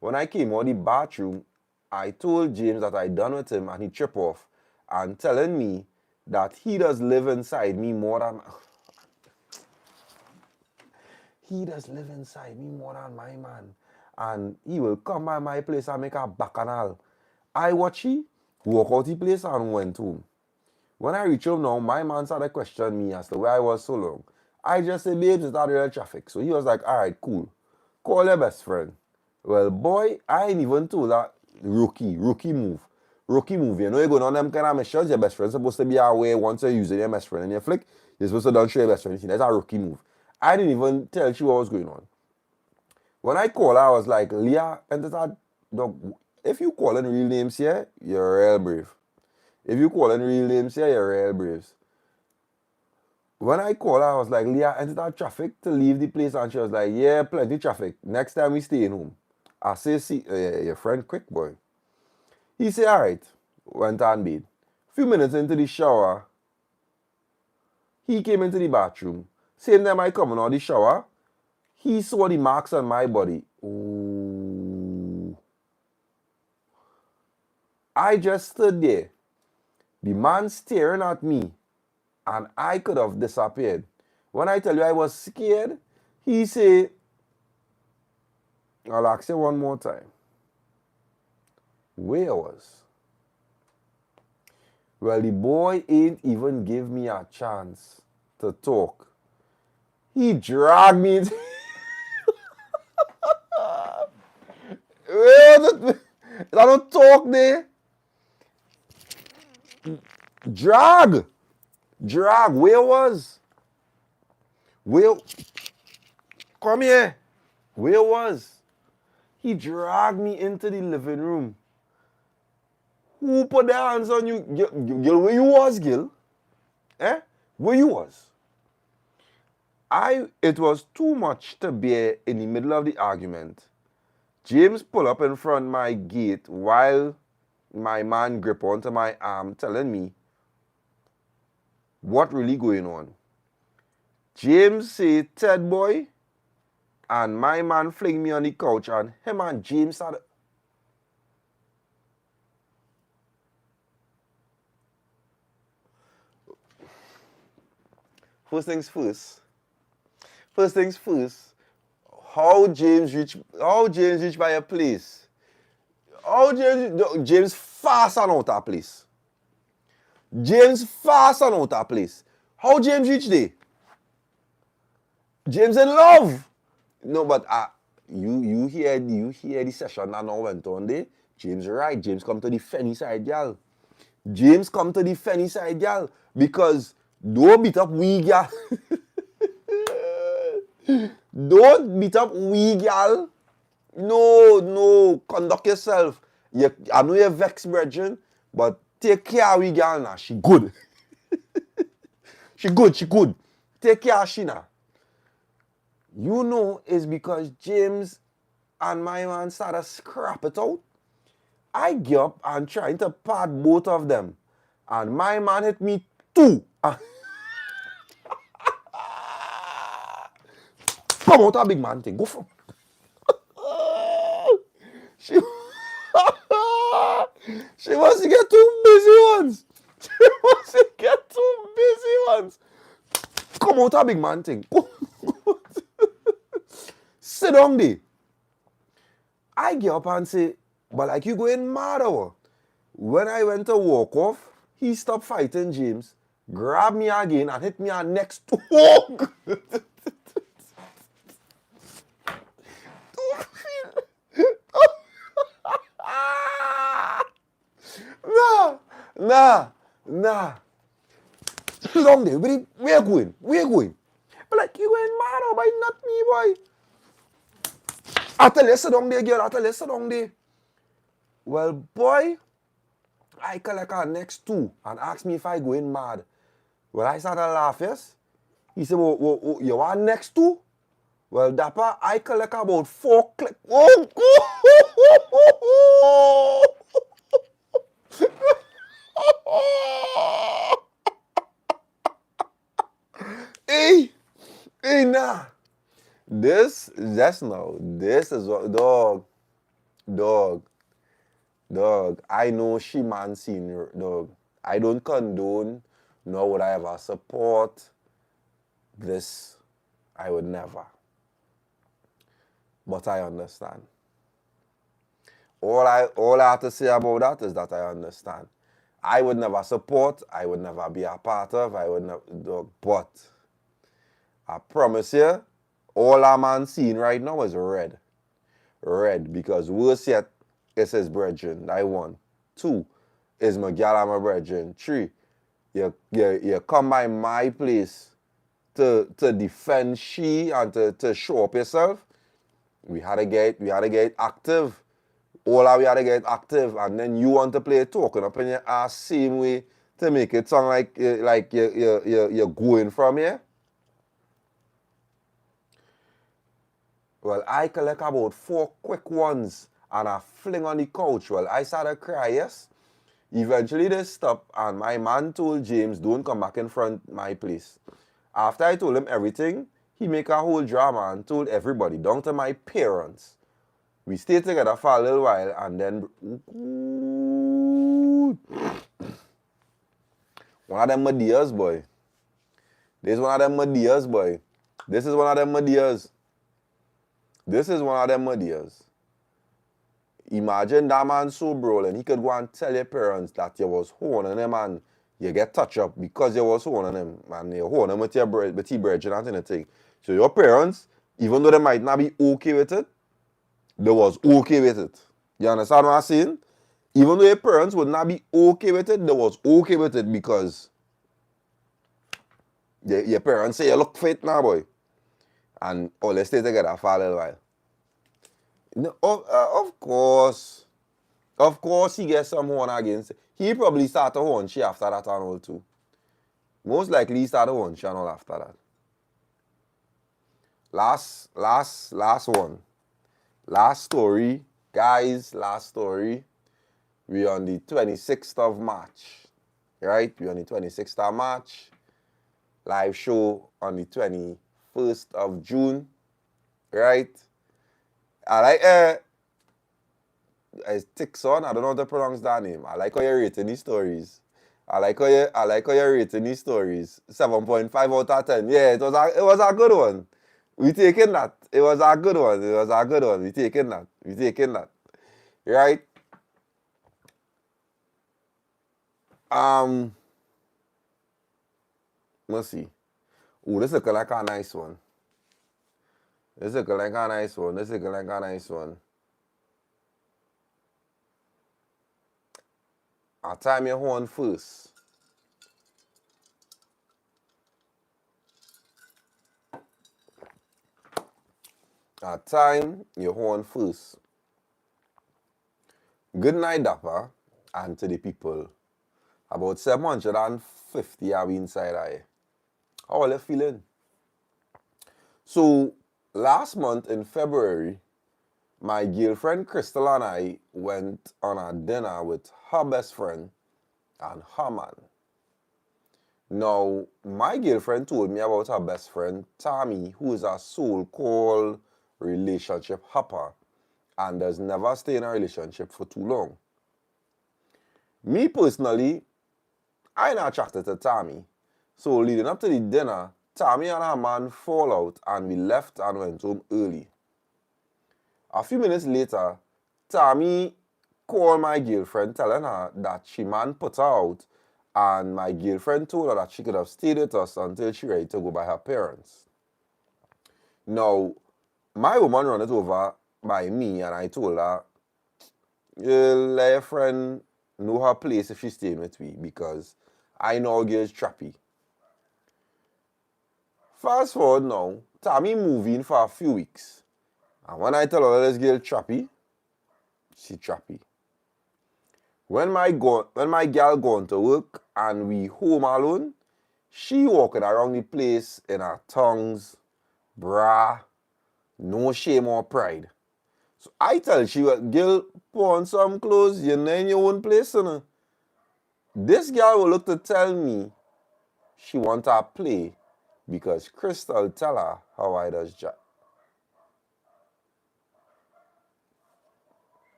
Speaker 1: When I came out of the bathroom, I told James that I done with him and he tripped off and telling me that he does live inside me more than my man, and he will come by my place and make a bacchanal. I watch he walk out the place and went home. When I reach home now, my man started questioning me as to where I was so long. I just said, babes, it's not real traffic. So he was like, all right, cool. Call your best friend. Well, boy, I ain't even told that rookie move. Rookie move. You know, you're going on them kind of missions. Your best friend's supposed to be away once you're using your best friend in your flick. You're supposed to don't show your best friend. That's a rookie move. I didn't even tell you what was going on. When I called her, I was like, Leah, and that dog, if you calling real names here, you're real brave. If you calling real names here, you're real braves. When I called her, I was like, Leah, enter that traffic to leave the place. And she was like, yeah, plenty traffic. Next time we staying home. I say, see, your friend quick, boy. He said, all right. Went on bed. Few minutes into the shower, he came into the bathroom. Same time I come out of the shower, he saw the marks on my body. Ooh. I just stood there. The man staring at me. And I could have disappeared. When I tell you I was scared, he said, I'll ask you one more time. Where was? Well, the boy ain't even give me a chance to talk. He dragged me into... I don't talk there. Drag. Where was? Where? Come here. Where was? He dragged me into the living room. Who put their hands on you? Gil, where you was, Gil? Eh? Where you was? It was too much to bear in the middle of the argument. James pulled up in front of my gate while my man grip onto my arm, telling me what really going on. James say, Ted boy, and my man fling me on the couch, and him and James started... First things first. How James reach by a place? James fast and out of place. How James reach there? James in love. No, but you hear the session that now went on there. James right. James come to the funny side, y'all. Because don't beat up we gal. Don't beat up we gal. No, conduct yourself. I know you're vexed, brethren, but take care of we gal now. She good. she good. Take care of she now. You know it's because James and my man started scrap it out. I get up and trying to pat both of them. And my man hit me too. Come out a big man thing. Go from. She wants to get two busy ones. Come out a big man thing. Sit down there. I get up and say, but like you going mad or? When I went to walk off, he stopped fighting James, grabbed me again and hit me on next to walk. Nah. Long day. Where you going? But like you going mad or boy, not me, boy. I tell you, sit down there, girl. Well, boy, I collect her next two and ask me if I going mad. Well, I started laughing. Yes? He said, well, you are next two? Well, Dappa, I collect about 4 clicks. Oh! Hey, nah. This is what, dog. I know she man senior, dog. I don't condone, nor would I ever support this. I would never. But I understand. All I have to say about that is that I understand. I would never support, I would never be a part of, I would never do, but I promise you, all a man seeing right now is red. Red, because worse yet, it's his brethren, that one. 2, is my gal and my brethren. 3, you come by my place to defend she and to show up yourself. We had to get active. All of we had to get active, and then you want to play talking up in your ass same way to make it sound like you're going from here. Well, I collect about 4 quick ones and I fling on the couch. Well, I started cry, yes. Eventually they stopped and my man told James, don't come back in front of my place. After I told him everything, he make a whole drama and told everybody, down to my parents. We stayed together for a little while and then one of them Medias, boy. This is one of them Medias, boy. This is one of them Medias. This is one of them Medias. Imagine that man so bro, and he could go and tell your parents that you was honing him and you get touch up because you was honing him and you honing him with your brethren and anything. So your parents, even though they might not be okay with it, they was okay with it. You understand what I'm saying? Even though your parents would not be okay with it, they was okay with it because your parents say you look fit now, boy. And let's stay together for a little while. No, of course. Of course he gets some horn against. He probably started horn she after that and all too. Most likely he started horn she and all after that. Last one. Last story. Guys, last story. We on the 26th of March. Right? We on the 26th of March. Live show on the 21st of June. Right? I like it's Tixon. I don't know how to pronounce that name. I like how you're rating these stories. I like how you're rating these stories. 7.5 out of 10. Yeah, it was a good one. We taking that. It was a good one. We taking that. Right? Let's see. Oh, this is like a nice one. This is like a nice one. I'll time your horn first. I'll time your horn first. Good night, Dappa, and to the people. About 750 are we inside here. How are you feeling? So, last month in February, my girlfriend Crystal and I went on a dinner with her best friend and her man. Now, my girlfriend told me about her best friend, Tammy, who is a so-called relationship hopper and does never stay in a relationship for too long. Me personally, I not attracted to Tammy. So leading up to the dinner, Tammy and her man fall out and we left and went home early. A few minutes later, Tammy called my girlfriend telling her that she man put her out and my girlfriend told her that she could have stayed with us until she ready to go by her parents. Now, my woman ran it over by me and I told her, let your friend know her place if she's staying with me because I know girls trappy. Fast forward now, Tammy moving for a few weeks. And when I tell her this girl trappy, she trappy. When my girl gone to work and we home alone, she walking around the place in her tongues, bra, no shame or pride. So I tell she, girl, put on some clothes, you're not in your own place, you know. This girl will look to tell me she want to play because Crystal tell her how I does jack.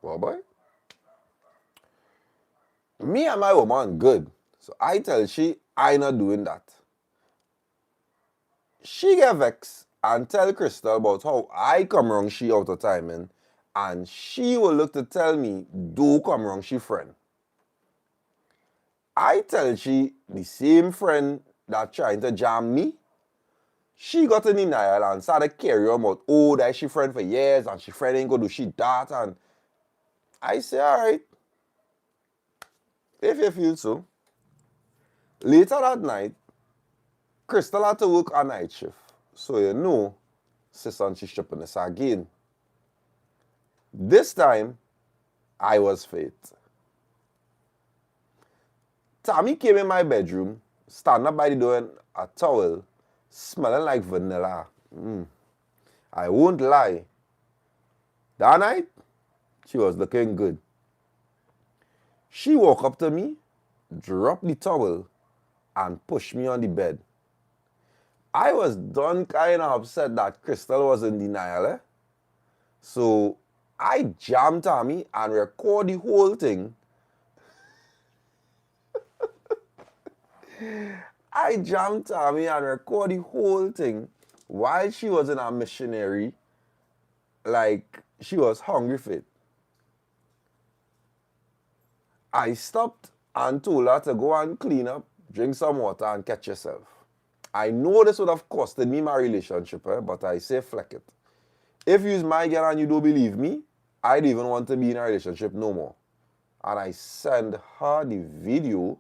Speaker 1: Well, boy. Me and my woman good. So I tell she I not doing that. She get vexed and tell Crystal about how I come wrong she out of timing and she will look to tell me do come wrong she friend. I tell she, the same friend that trying to jam me, she got in denial and started carrying on about, oh, that she friend for years and she friend ain't gonna do she that. And I say, all right, if you feel so. Later that night, Crystal had to work a night shift. So you know, sister and she stripping us again. This time, I was fate. Tammy came in my bedroom, standing up by the door in a towel, smelling like vanilla. I won't lie. That night, she was looking good. She walked up to me, dropped the towel, and pushed me on the bed. I was done kind of upset that Crystal was in denial. So I jammed Tammy and record the whole thing. I jammed Tammy and record the whole thing while she was in a missionary, like she was hungry for it. I stopped and told her to go and clean up, drink some water, and catch yourself. I know this would have costed me my relationship, but I say fleck it. If you's my girl and you don't believe me, I don't even want to be in a relationship no more. And I send her the video.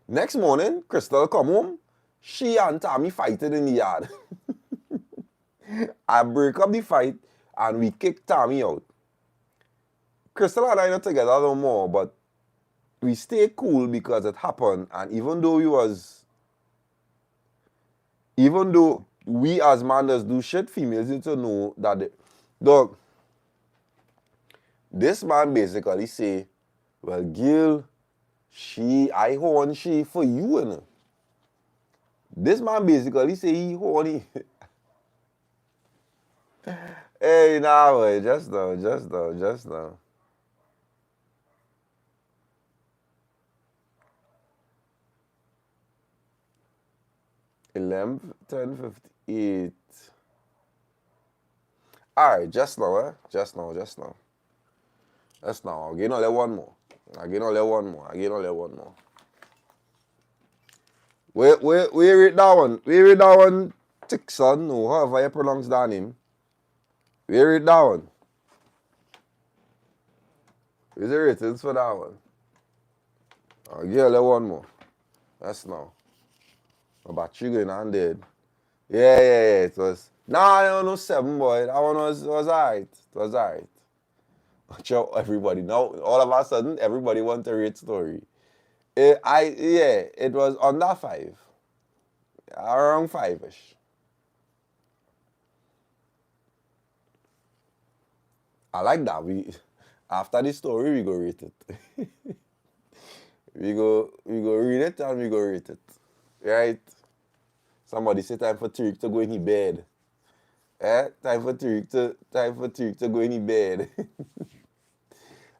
Speaker 1: Next morning, Crystal come home. She and Tammy fighting in the yard. I break up the fight and we kick Tammy out. Crystal and I not together no more, but we stay cool because it happened. And even though we as man does do shit, females need to know that dog, this man basically say, well, Gil, I horn she for you, you know. This man basically say he horny. Hey, nah, boy, just now. 11, 10, 58. Alright, just now. Just now. I'll get only one more. Where read that one? Where read that one? Tixon, or however you pronounce that name. Where read that one? Where's the ratings for that one? I'll get only one more. That's now. My battery going on dead. Yeah. It was. Nah, no 7, boy. That one was alright. Watch out, everybody. Now, all of a sudden, everybody wants to rate story. It was under 5. Around 5-ish. I like that. After the story, we go rate it. we go read it and we go rate it. Right? Somebody say time for Tariq to go in his bed. Time for Tariq to go in his bed.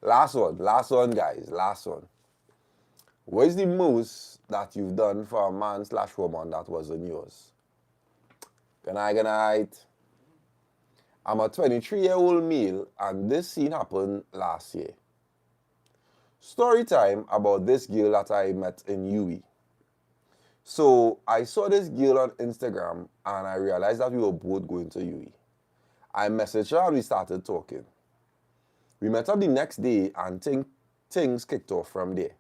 Speaker 1: Last one, guys. Last one. What is the most that you've done for a man/woman that wasn't yours? Good night. I'm a 23-year-old male and this scene happened last year. Story time about this girl that I met in UE. So I saw this girl on Instagram and I realized that we were both going to UE. I messaged her and we started talking. We met up the next day and things kicked off from there.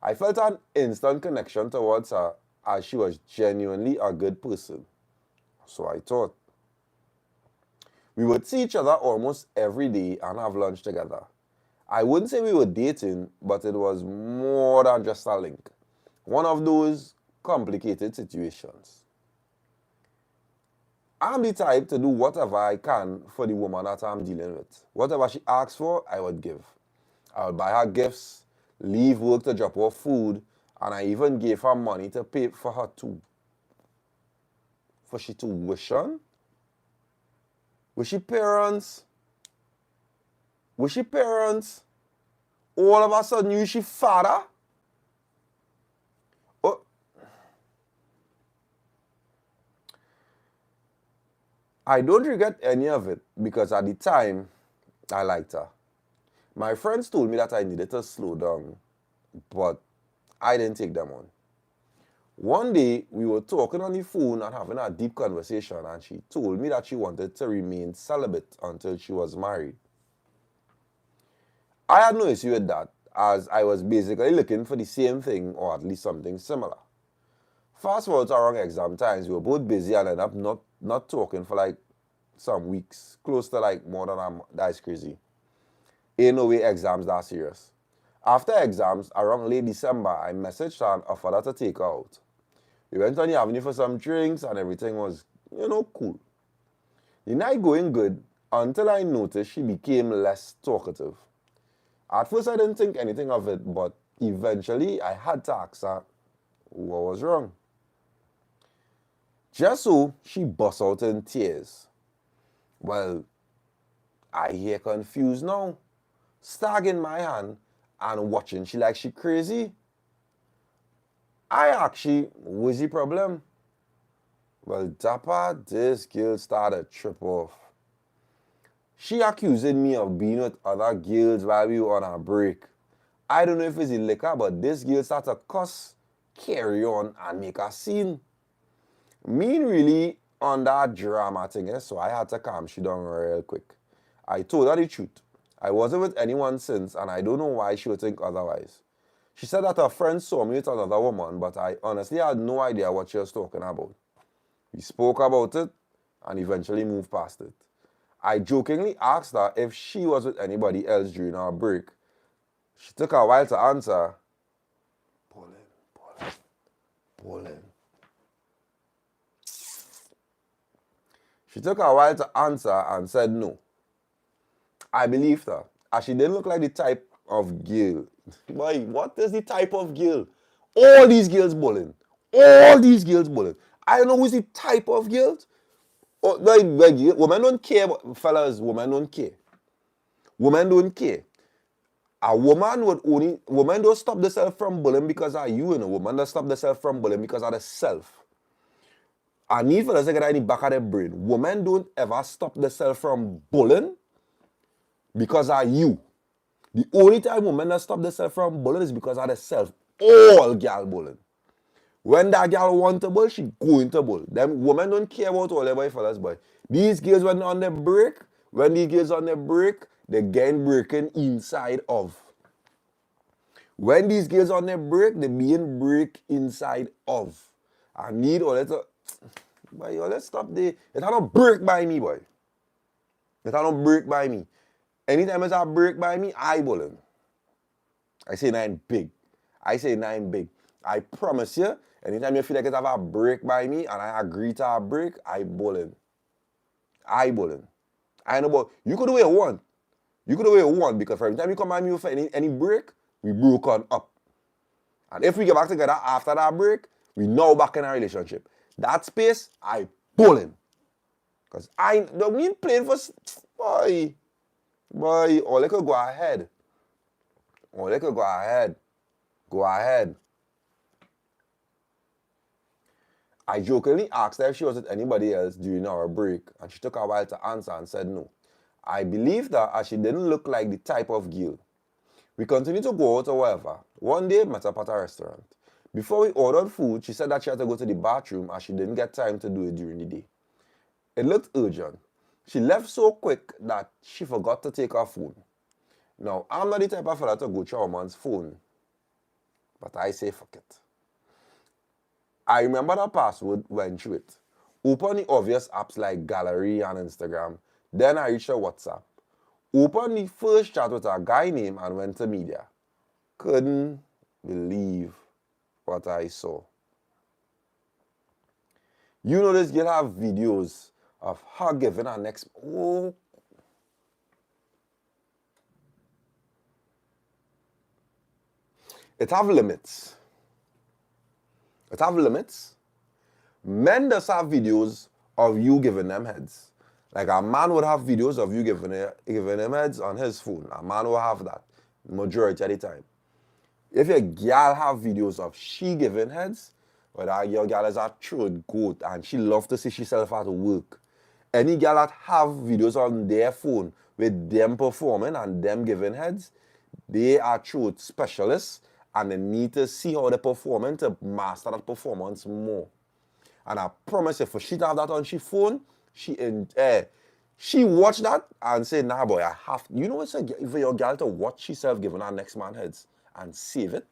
Speaker 1: I felt an instant connection towards her as she was genuinely a good person. So I thought. We would see each other almost every day and have lunch together. I wouldn't say we were dating, but it was more than just a link. One of those complicated situations. I'm the type to do whatever I can for the woman that I'm dealing with. Whatever she asks for, I would give. I would buy her gifts, leave work to drop her food, and I even gave her money to pay for her she tuition. Was she parents? All of a sudden, you she father? Oh. I don't regret any of it because at the time, I liked her. My friends told me that I needed to slow down, but I didn't take them on. One day, we were talking on the phone and having a deep conversation, and she told me that she wanted to remain celibate until she was married. I had no issue with that, as I was basically looking for the same thing, or at least something similar. Fast forward to around exam times, we were both busy and ended up not talking for like some weeks, close to like more than a month. That's crazy. Ain't no way exams that serious. After exams, around late December, I messaged her and offered her to take her out. We went on the avenue for some drinks and everything was, cool. The night going good until I noticed she became less talkative. At first I didn't think anything of it, but eventually I had to ask her what was wrong. Just so she burst out in tears. Well, I hear confused now. Stag in my hand and watching she like she crazy. I actually, what's the problem? Well, Dappa, this girl started trip off. She accusing me of being with other girls while we were on our break. I don't know if it's the liquor, but this girl started to cuss, carry on, and make a scene. Me really on that drama thing, so I had to calm she down real quick. I told her the truth. I wasn't with anyone since, and I don't know why she would think otherwise. She said that her friend saw me with another woman, but I honestly had no idea what she was talking about. We spoke about it and eventually moved past it. I jokingly asked her if she was with anybody else during our break. She took a while to answer. Pulling. She took a while to answer and said no. I believed her, as she didn't look like the type of girl. Boy, what is the type of girl? All these girls bullying. All these girls bullying. I don't know who's the type of girls. Oh, women don't care, fellas. Women don't care. Women don't care. A woman don't stop themselves from bullying because of you, Woman don't stop themselves from bullying because of the self. I need fellas to get that in the back of their brain. Women don't ever stop themselves from bullying because of you. The only time women that stop themselves from bullying is because of themselves. All girl bullying. When that girl want to bull, she going to bull. Them women don't care about all their boy fellas, boy. These girls when on their break, they getting breaking inside of. When these girls on their break, they being break inside of. I need all that. Boy, yo, let's stop there. It don't break by me, boy. It don't break by me. Anytime it's a break by me, I bullying. I say nine big. I promise you, anytime you feel like it's have a break by me and I agree to a break, I bullying. I know, but you could do what you want. Because every time you come by me with any break, we broke on up. And if we get back together after that break, we now back in a relationship. That space, I bullying. Because I don't mean playing for... Boy, or they could go ahead. Go ahead. I jokingly asked her if she was with anybody else during our break, and she took a while to answer and said no. I believed her as she didn't look like the type of girl. We continued to go out or whatever. One day, met up at a restaurant. Before we ordered food, she said that she had to go to the bathroom as she didn't get time to do it during the day. It looked urgent. She left so quick that she forgot to take her phone. Now, I'm not the type of fella to go through a man's phone, but I say fuck it. I remember the password, went through it. Open the obvious apps like Gallery and Instagram. Then I reached her WhatsApp. Open the first chat with a guy name and went to media. Couldn't believe what I saw. You know this girl have videos of her giving her next... Oh. It have limits. Men does have videos of you giving them heads. Like a man would have videos of you giving him heads on his phone. A man will have that majority of the time. If your girl have videos of she giving heads, or that your girl is a true goat and she love to see herself at work. Any girl that have videos on their phone with them performing and them giving heads, they are truth specialists and they need to see how they're performing to master that performance more. And I promise you, for she to have that on she phone, she watch that and say, nah boy, I have, you know what's for your girl to watch herself giving her next man heads and save it.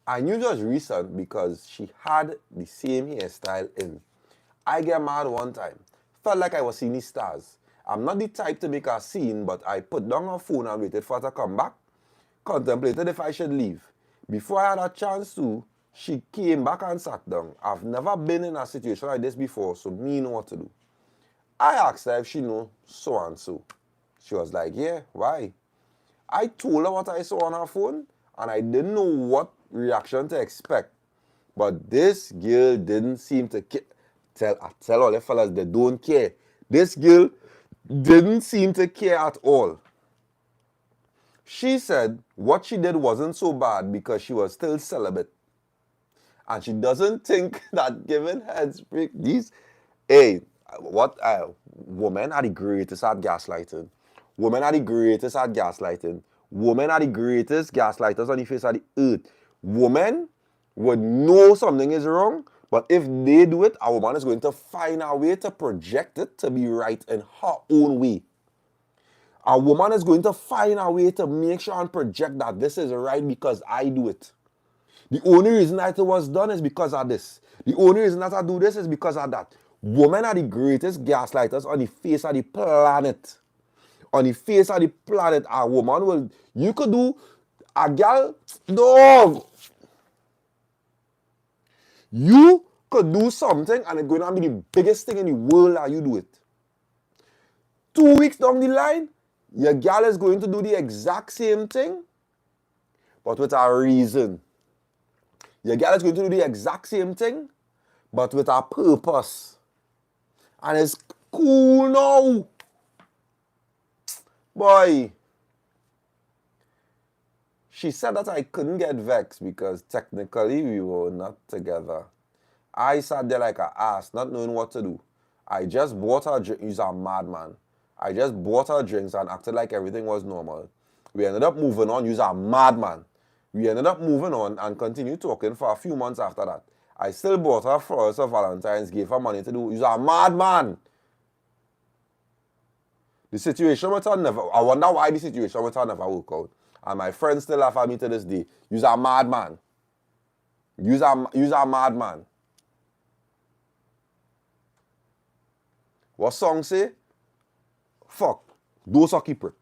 Speaker 1: I knew just recent because she had the same hairstyle in. I get mad one time. Felt like I was seeing the stars. I'm not the type to make a scene, but I put down her phone and waited for her to come back. Contemplated if I should leave. Before I had a chance to, she came back and sat down. I've never been in a situation like this before, so me know what to do. I asked her if she know so and so. She was like, yeah, why? I told her what I saw on her phone, and I didn't know what reaction to expect. But this girl didn't seem to care. I tell all the fellas, they don't care. This girl didn't seem to care at all. She said what she did wasn't so bad because she was still celibate. And she doesn't think that giving heads break these. Hey, women are the greatest at gaslighting. Women are the greatest at gaslighting. Women are the greatest gaslighters on the face of the earth. Women would know something is wrong, but if they do it, a woman is going to find a way to project it to be right in her own way. A woman is going to find a way to make sure and project that this is right because I do it. The only reason that it was done is because of this. The only reason that I do this is because of that. Women are the greatest gaslighters on the face of the planet. On the face of the planet, a woman will, you could do, a girl, no. You could do something and it's going to be the biggest thing in the world that you do it. 2 weeks down the line, your girl is going to do the exact same thing, but with a reason. Your girl is going to do the exact same thing, but with a purpose. And it's cool now. Boy. She said that I couldn't get vexed because technically we were not together. I sat there like an ass, not knowing what to do. I just bought her drink. He's a madman. I just bought her drinks and acted like everything was normal. We ended up moving on. He's a madman. We ended up moving on and continued talking for a few months after that. I still bought her flowers for Valentine's, gave her money to do. He's a madman. The situation with her never, I wonder why the situation with her never worked out. And my friends still laugh at me to this day. You's a madman. You's a madman. What song say? Fuck. Those are keeper.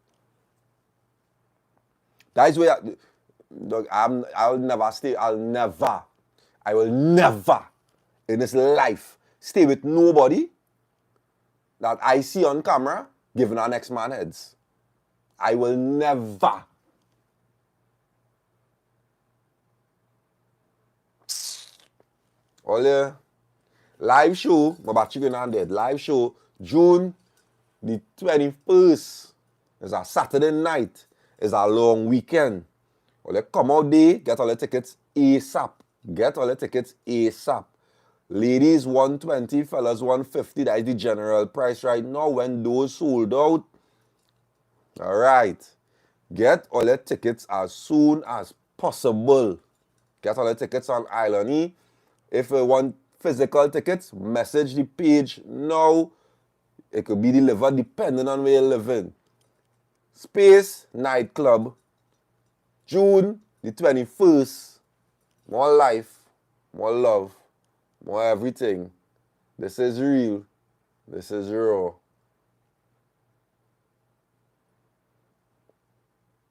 Speaker 1: That is where I will never stay. I will never in this life stay with nobody that I see on camera giving our next man heads. I will never. Ole, live show, my battery going on dead. Live show, June the 21st. It's a Saturday night. It's a long weekend. Ole, come out there, get all the tickets ASAP. Get all the tickets ASAP. Ladies 120, fellas 150. That is the general price right now when those sold out. Alright. Get all the tickets as soon as possible. Get all the tickets on Island E. If you want physical tickets, message the page now. It could be delivered depending on where you live in. Space Nightclub, June the 21st. More life, more love, more everything. This is real. This is raw.